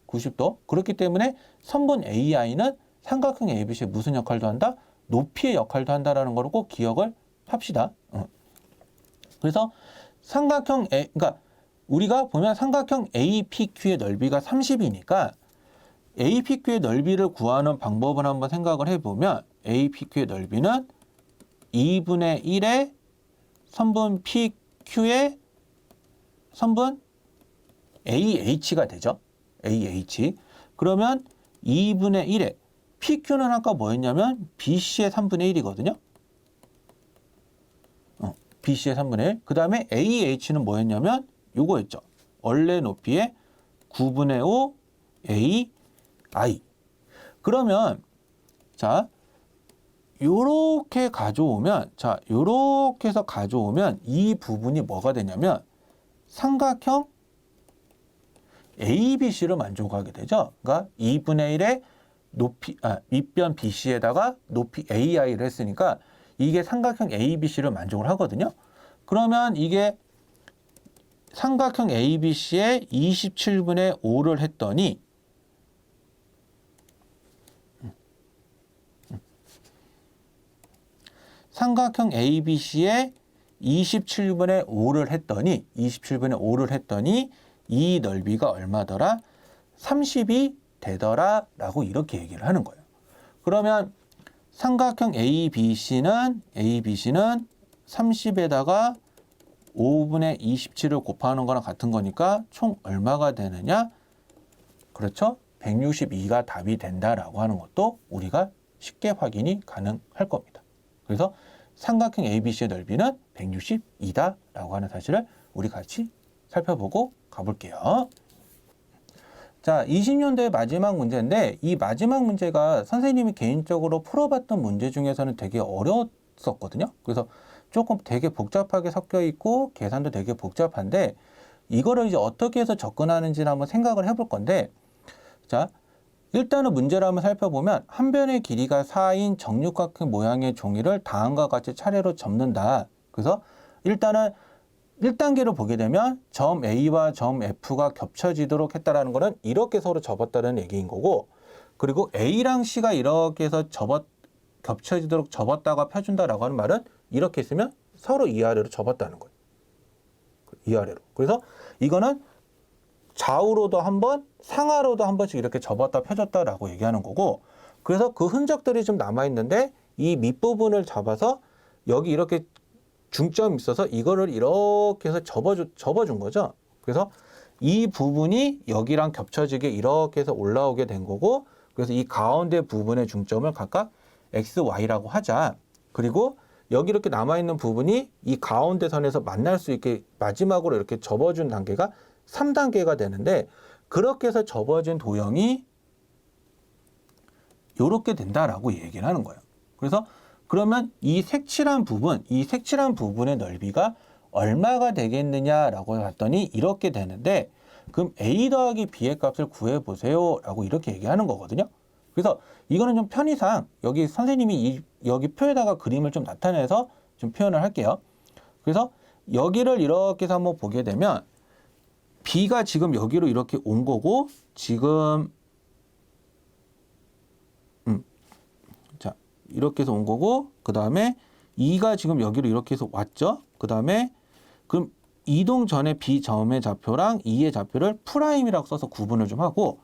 90도. 그렇기 때문에 선분 AI는 삼각형 ABC의 무슨 역할도 한다? 높이의 역할도 한다라는 걸 꼭 기억을 합시다. 그래서 그러니까 우리가 보면 삼각형 APQ의 넓이가 30이니까 APQ의 넓이를 구하는 방법을 한번 생각을 해보면 APQ의 넓이는 2분의 1의 선분 PQ의 선분 AH가 되죠. AH. 그러면 2분의 1의 PQ는 아까 뭐였냐면 BC의 3분의 1이거든요. BC의 3분의 1. 그 다음에 AH는 뭐였냐면 요거였죠. 원래 높이의 9분의 5 AI. 그러면 자 요렇게 가져오면 요렇게 해서 가져오면 이 부분이 뭐가 되냐면 삼각형 ABC를 만족하게 되죠. 그러니까 2분의 1의 높이 밑변 BC에다가 높이 AI를 했으니까 이게 삼각형 ABC를 만족을 하거든요. 그러면 이게 삼각형 ABC에 27분의 5를 했더니 삼각형 ABC에 27분의 5를 했더니 이 넓이가 얼마더라? 30이 되더라 라고 이렇게 얘기를 하는 거예요. 그러면 삼각형 ABC는 30에다가 5분의 27을 곱하는 거랑 같은 거니까 총 얼마가 되느냐? 그렇죠? 162가 답이 된다라고 하는 것도 우리가 쉽게 확인이 가능할 겁니다. 그래서 삼각형 ABC의 넓이는 162다라고 하는 사실을 우리 같이 살펴보고 가볼게요. 자, 20년도의 마지막 문제인데 이 마지막 문제가 선생님이 개인적으로 풀어봤던 문제 중에서는 되게 어려웠었거든요. 그래서 조금 되게 복잡하게 섞여 있고 계산도 되게 복잡한데 이거를 이제 어떻게 해서 접근하는지를 한번 생각을 해볼 건데 자, 일단은 문제를 한번 살펴보면 한 변의 길이가 4인 정육각형 모양의 종이를 다음과 같이 차례로 접는다. 그래서 일단은 1단계로 보게 되면 점 A와 점 F가 겹쳐지도록 했다라는 거는 이렇게 서로 접었다는 얘기인 거고 그리고 A랑 C가 이렇게 해서 겹쳐지도록 접었다가 펴준다라고 하는 말은 이렇게 했으면 서로 위아래로 접었다는 거예요. 위아래로. 그래서 이거는 좌우로도 한 번, 상하로도 한 번씩 이렇게 접었다 펴줬다라고 얘기하는 거고 그래서 그 흔적들이 좀 남아있는데 이 밑부분을 잡아서 여기 이렇게 중점이 있어서 이거를 이렇게 해서 접어준 거죠. 그래서 이 부분이 여기랑 겹쳐지게 이렇게 해서 올라오게 된 거고 그래서 이 가운데 부분의 중점을 각각 X, Y라고 하자. 그리고 여기 이렇게 남아있는 부분이 이 가운데 선에서 만날 수 있게 마지막으로 이렇게 접어준 단계가 3단계가 되는데 그렇게 해서 접어진 도형이 이렇게 된다라고 얘기를 하는 거예요. 그래서 그러면 이 색칠한 부분의 넓이가 얼마가 되겠느냐라고 봤더니 이렇게 되는데 그럼 A 더하기 B의 값을 구해보세요 라고 이렇게 얘기하는 거거든요. 그래서 이거는 좀 편의상 여기 선생님이 여기 표에다가 그림을 좀 나타내서 좀 표현을 할게요. 그래서 여기를 이렇게 해서 한번 보게 되면 B가 지금 여기로 이렇게 온 거고 지금 자 이렇게 해서 온 거고 그 다음에 E가 지금 여기로 이렇게 해서 왔죠. 그 다음에 그럼 이동 전에 B 점의 좌표랑 E의 좌표를 프라임이라고 써서 구분을 좀 하고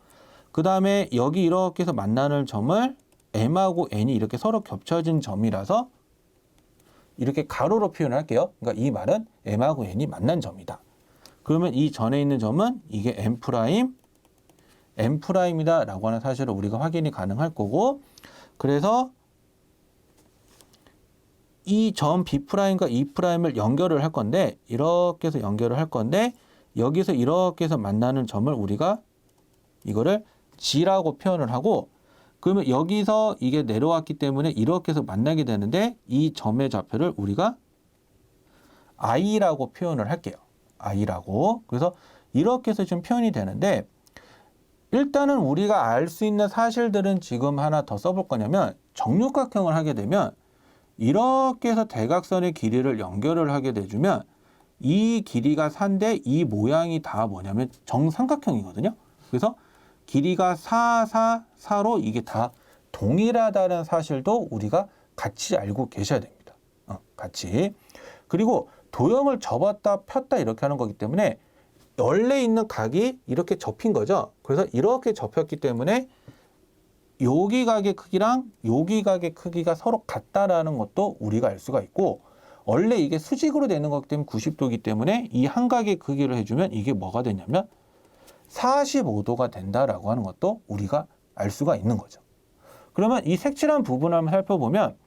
그 다음에 여기 이렇게 해서 만나는 점을 M하고 N이 이렇게 서로 겹쳐진 점이라서 이렇게 가로로 표현을 할게요. 그러니까 이 말은 M하고 N이 만난 점이다. 그러면 이 전에 있는 점은 이게 M'이다 라고 하는 사실을 우리가 확인이 가능할 거고 그래서 이 점 B'과 E'을 연결을 할 건데 이렇게 해서 연결을 할 건데 여기서 이렇게 해서 만나는 점을 우리가 이거를 G라고 표현을 하고 그러면 여기서 이게 내려왔기 때문에 이렇게 해서 만나게 되는데 이 점의 좌표를 우리가 I라고 표현을 할게요. I라고. 그래서 이렇게 해서 지금 표현이 되는데 일단은 우리가 알 수 있는 사실들은 지금 하나 더 써볼 거냐면 정육각형을 하게 되면 이렇게 해서 대각선의 길이를 연결을 하게 돼주면 이 길이가 4인데 이 모양이 다 뭐냐면 정삼각형이거든요. 그래서 길이가 4, 4, 4로 이게 다 동일하다는 사실도 우리가 같이 알고 계셔야 됩니다. 같이. 그리고 도형을 접었다 폈다 이렇게 하는 거기 때문에 원래 있는 각이 이렇게 접힌 거죠. 그래서 이렇게 접혔기 때문에 여기 각의 크기랑 여기 각의 크기가 서로 같다라는 것도 우리가 알 수가 있고, 원래 이게 수직으로 되는 거기 때문에 90도이기 때문에 이 한 각의 크기를 해주면 이게 뭐가 되냐면 45도가 된다라고 하는 것도 우리가 알 수가 있는 거죠. 그러면 이 색칠한 부분을 한번 살펴보면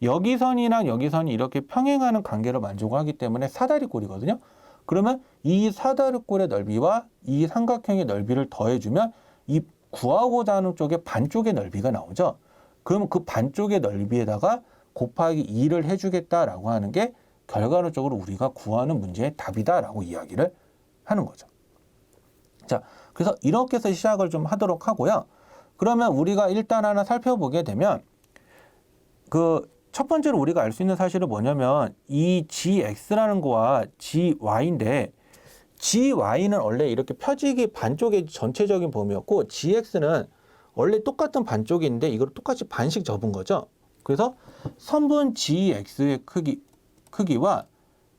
여기 선이랑 여기 선이 이렇게 평행하는 관계를 만족하기 때문에 사다리꼴이거든요. 그러면 이 사다리꼴의 넓이와 이 삼각형의 넓이를 더해주면 이 구하고자 하는 쪽의 반쪽의 넓이가 나오죠. 그러면 그 반쪽의 넓이에다가 곱하기 2를 해주겠다라고 하는 게 결과론적으로 우리가 구하는 문제의 답이다라고 이야기를 하는 거죠. 자, 그래서 이렇게 해서 시작을 좀 하도록 하고요. 그러면 우리가 일단 하나 살펴보게 되면 첫 번째로 우리가 알 수 있는 사실은 뭐냐면 이 gx라는 거와 gy인데 gy는 원래 이렇게 펴지기 반쪽의 전체적인 범위였고 gx는 원래 똑같은 반쪽인데 이걸 똑같이 반씩 접은 거죠. 그래서 선분 gx의 크기와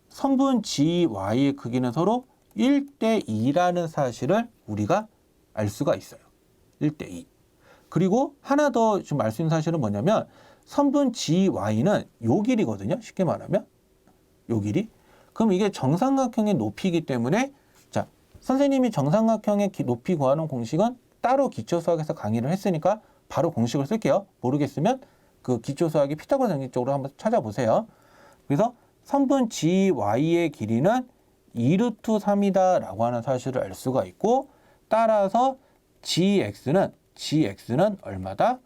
선분 gy의 크기는 서로 1대2라는 사실을 우리가 알 수가 있어요. 1대2. 그리고 하나 더 좀 알 수 있는 사실은 뭐냐면 선분 gy는 요 길이거든요. 쉽게 말하면 요 길이. 그럼 이게 정삼각형의 높이이기 때문에 자, 선생님이 정삼각형의 높이 구하는 공식은 따로 기초수학에서 강의를 했으니까 바로 공식을 쓸게요. 모르겠으면 그 기초수학이 피타고라스 정리 쪽으로 한번 찾아보세요. 그래서 선분 gy의 길이는 2루트 3이다 라고 하는 사실을 알 수가 있고, 따라서 gx는 얼마다?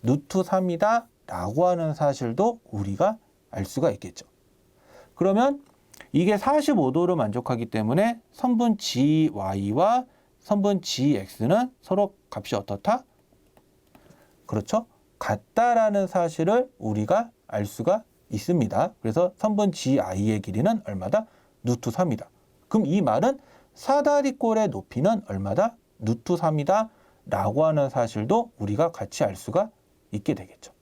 루트 3이다 라고 하는 사실도 우리가 알 수가 있겠죠. 그러면 이게 45도로 만족하기 때문에 선분 gy와 선분 gx는 서로 값이 어떻다? 그렇죠? 같다라는 사실을 우리가 알 수가 있습니다. 그래서 선분 gi의 길이는 얼마다? 루트 3이다. 그럼 이 말은 사다리꼴의 높이는 얼마다? 루트 3이다 라고 하는 사실도 우리가 같이 알 수가 있게 되겠죠.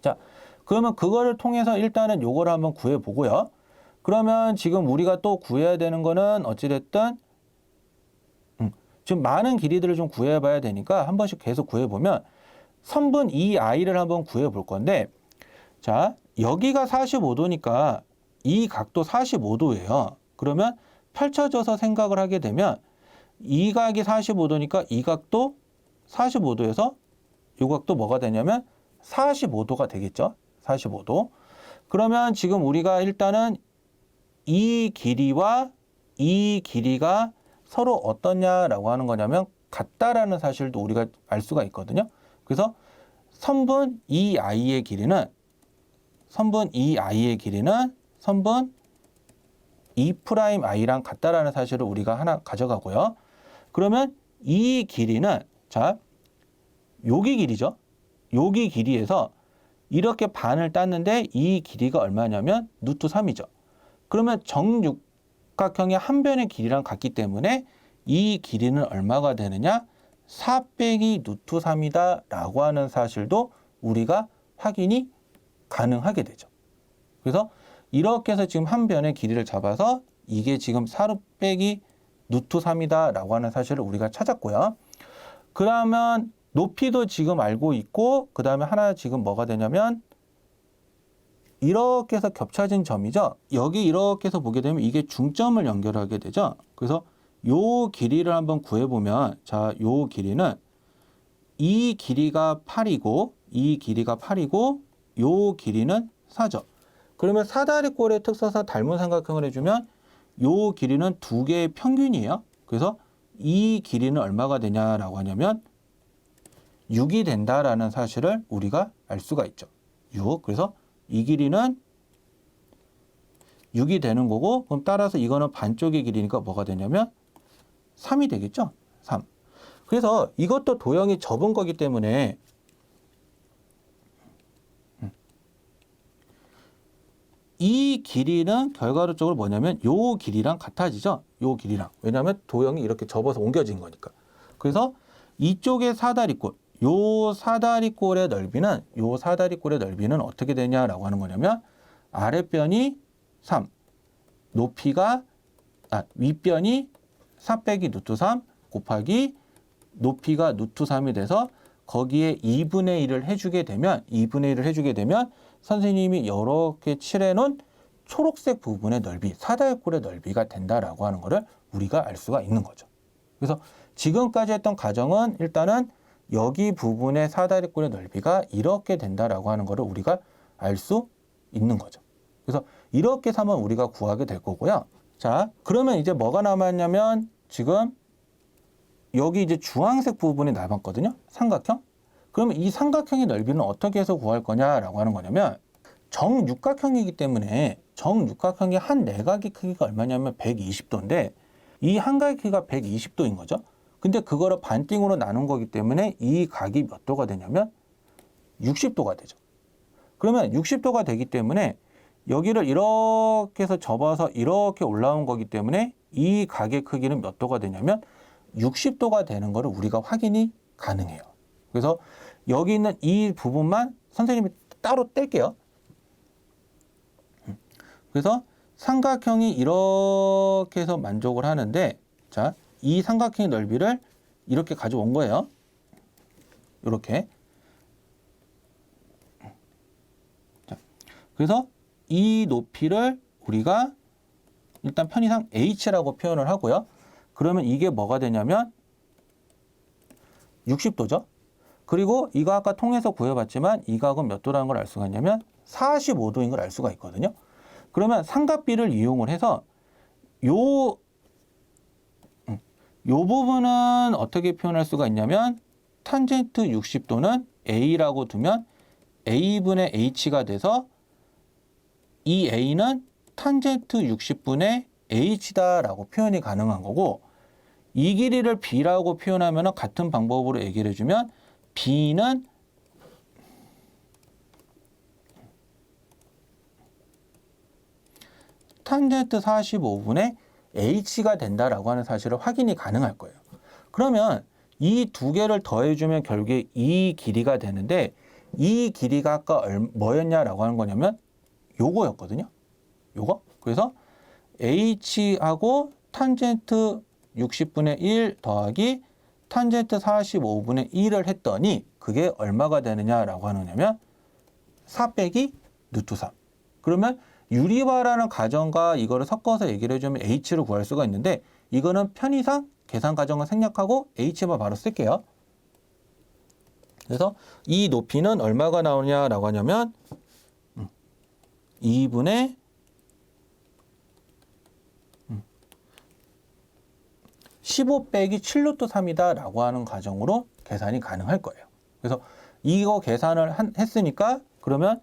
자, 그러면 그거를 통해서 일단은 요거를 한번 구해 보고요. 그러면 지금 우리가 또 구해야 되는 거는 어찌됐든 지금 많은 길이들을 좀 구해 봐야 되니까 한 번씩 계속 구해 보면 선분 EI를 한번 구해 볼 건데, 자, 여기가 45도니까 이 각도 45도예요. 그러면 펼쳐져서 생각을 하게 되면 이 각이 45도니까 이 각도 45도에서 이 각도 뭐가 되냐면 45도가 되겠죠. 45도. 그러면 지금 우리가 일단은 이 길이와 이 길이가 서로 어떠냐라고 하는 거냐면 같다라는 사실도 우리가 알 수가 있거든요. 그래서 선분 EI의 길이는 선분 E'I랑 같다라는 사실을 우리가 하나 가져가고요. 그러면 이 길이는 자, 여기 길이죠. 여기 길이에서 이렇게 반을 땄는데 이 길이가 얼마냐면 루트 3이죠. 그러면 정육각형의 한 변의 길이랑 같기 때문에 이 길이는 얼마가 되느냐? 4 빼기 루트 3이다 라고 하는 사실도 우리가 확인이 가능하게 되죠. 그래서 이렇게 해서 지금 한 변의 길이를 잡아서 이게 지금 4 빼기 루트 3이다 라고 하는 사실을 우리가 찾았고요. 그러면 높이도 지금 알고 있고, 그 다음에 하나 지금 뭐가 되냐면 이렇게 해서 겹쳐진 점이죠. 여기 이렇게 해서 보게 되면 이게 중점을 연결하게 되죠. 그래서 요 길이를 한번 구해보면, 자, 요 길이는 이 길이가 8이고 이 길이가 8이고 요 길이는 4죠. 그러면 사다리꼴의 특성상 닮은 삼각형을 해주면 요 길이는 두 개의 평균이에요. 그래서 이 길이는 얼마가 되냐라고 하냐면 6이 된다라는 사실을 우리가 알 수가 있죠. 6. 그래서 이 길이는 6이 되는 거고, 그럼 따라서 이거는 반쪽의 길이니까 뭐가 되냐면 3이 되겠죠. 3. 그래서 이것도 도형이 접은 거기 때문에 이 길이는 결과적으로 뭐냐면 요 길이랑 같아지죠. 요 길이랑. 왜냐하면 도형이 이렇게 접어서 옮겨진 거니까. 그래서 이쪽의 사다리꼴, 요 사다리꼴의 넓이는 어떻게 되냐라고 하는 거냐면 아랫변이 3, 윗변이 4 빼기 루트 3 곱하기 높이가 루트 3이 돼서 거기에 2분의 1을 해주게 되면 선생님이 이렇게 칠해놓은 초록색 부분의 넓이, 사다리꼴의 넓이가 된다라고 하는 거를 우리가 알 수가 있는 거죠. 그래서 지금까지 했던 가정은 일단은 여기 부분의 사다리꼴의 넓이가 이렇게 된다라고 하는 거를 우리가 알 수 있는 거죠. 그래서 이렇게 삼으면 우리가 구하게 될 거고요. 자, 그러면 이제 뭐가 남았냐면 지금 여기 이제 주황색 부분이 남았거든요. 삼각형. 그러면 이 삼각형의 넓이는 어떻게 해서 구할 거냐라고 하는 거냐면 정육각형이기 때문에 정육각형의 한 내각의 크기가 얼마냐면 120도인데 이 한 각의 크기가 120도인 거죠. 근데 그거를 반띵으로 나눈 거기 때문에 이 각이 몇 도가 되냐면 60도가 되죠. 그러면 60도가 되기 때문에 여기를 이렇게 해서 접어서 이렇게 올라온 거기 때문에 이 각의 크기는 몇 도가 되냐면 60도가 되는 거를 우리가 확인이 가능해요. 그래서 여기 있는 이 부분만 선생님이 따로 뗄게요. 그래서 삼각형이 이렇게 해서 만족을 하는데, 자, 이 삼각형의 넓이를 이렇게 가져온 거예요. 이렇게. 자, 그래서 이 높이를 우리가 일단 편의상 h라고 표현을 하고요. 그러면 이게 뭐가 되냐면 60도죠. 그리고 이거 아까 통해서 구해봤지만 이 각은 몇 도라는 걸 알 수가 있냐면 45도인 걸 알 수가 있거든요. 그러면 삼각비를 이용을 해서 요 부분은 어떻게 표현할 수가 있냐면 탄젠트 60도는 A라고 두면 A분의 H가 돼서 이 A는 탄젠트 60분의 H다라고 표현이 가능한 거고, 이 길이를 B라고 표현하면 같은 방법으로 얘기를 해주면 B는 탄젠트 45분의 H가 된다라고 하는 사실을 확인이 가능할 거예요. 그러면 이 두 개를 더해주면 결국에 이 길이가 되는데, 이 길이가 아까 뭐였냐라고 하는 거냐면 요거였거든요. 요거. 그래서 H하고 탄젠트 60분의 1 더하기 탄젠트 45분의 1을 했더니 그게 얼마가 되느냐라고 하느냐면 4 빼기 루트 3. 그러면 유리화라는 가정과 이거를 섞어서 얘기를 해주면 H를 구할 수가 있는데, 이거는 편의상 계산 가정을 생략하고 H만 바로 쓸게요. 그래서 이 높이는 얼마가 나오냐라고 하냐면 2분의 15 빼기 7루트 3이다 라고 하는 가정으로 계산이 가능할 거예요. 그래서 이거 계산을 했으니까 그러면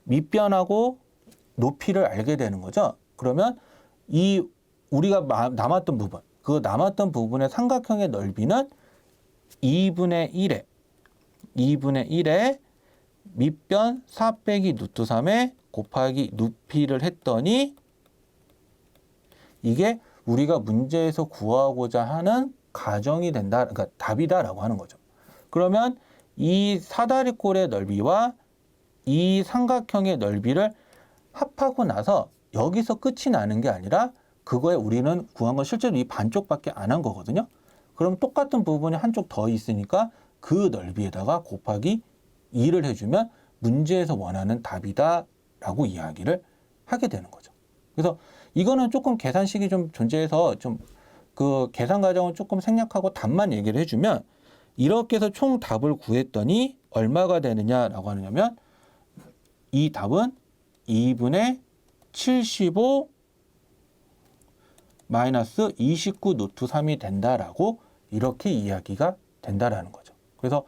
밑변하고 높이를 알게 되는 거죠. 그러면 이 우리가 남았던 부분, 그 남았던 부분의 삼각형의 넓이는 2분의 1에 밑변 4 빼기 루트 3에 곱하기 높이를 했더니 이게 우리가 문제에서 구하고자 하는 가정이 된다, 그러니까 답이다라고 하는 거죠. 그러면 이 사다리꼴의 넓이와 이 삼각형의 넓이를 합하고 나서 여기서 끝이 나는 게 아니라 그거에 우리는 구한 건 실제로 이 반쪽밖에 안 한 거거든요. 그럼 똑같은 부분이 한쪽 더 있으니까 그 넓이에다가 곱하기 2를 해주면 문제에서 원하는 답이다라고 이야기를 하게 되는 거죠. 그래서 이거는 조금 계산식이 좀 존재해서 좀 그 계산 과정을 조금 생략하고 답만 얘기를 해주면 이렇게 해서 총 답을 구했더니 얼마가 되느냐라고 하냐면 이 답은 2분의 75 마이너스 29 루트 3이 된다라고 이렇게 이야기가 된다라는 거죠. 그래서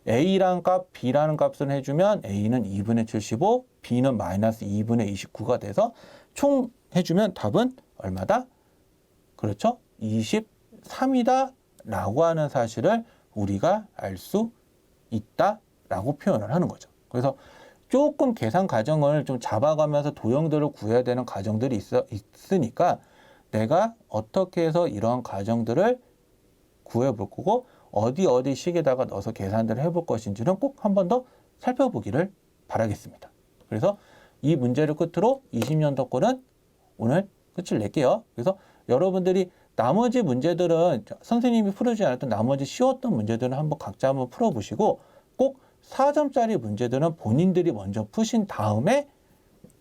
A라는 값, B라는 값을 해주면 A는 2분의 75, B는 마이너스 2분의 29가 돼서 총 해주면 답은 얼마다? 그렇죠? 23이다 라고 하는 사실을 우리가 알 수 있다 라고 표현을 하는 거죠. 그래서 조금 계산 과정을 좀 잡아가면서 도형들을 구해야 되는 과정들이 있으니까 내가 어떻게 해서 이러한 과정들을 구해볼 거고 어디 식에다가 넣어서 계산들을 해볼 것인지는 꼭 한 번 더 살펴보기를 바라겠습니다. 그래서 이 문제를 끝으로 20년도 거는 오늘 끝을 낼게요. 그래서 여러분들이 나머지 문제들은 선생님이 풀지 않았던 나머지 쉬웠던 문제들은 한번 각자 한번 풀어보시고 꼭 4점짜리 문제들은 본인들이 먼저 푸신 다음에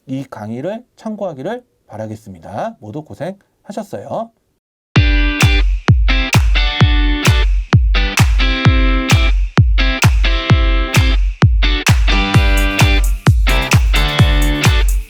이 강의를 참고하기를 바라겠습니다. 모두 고생하셨어요.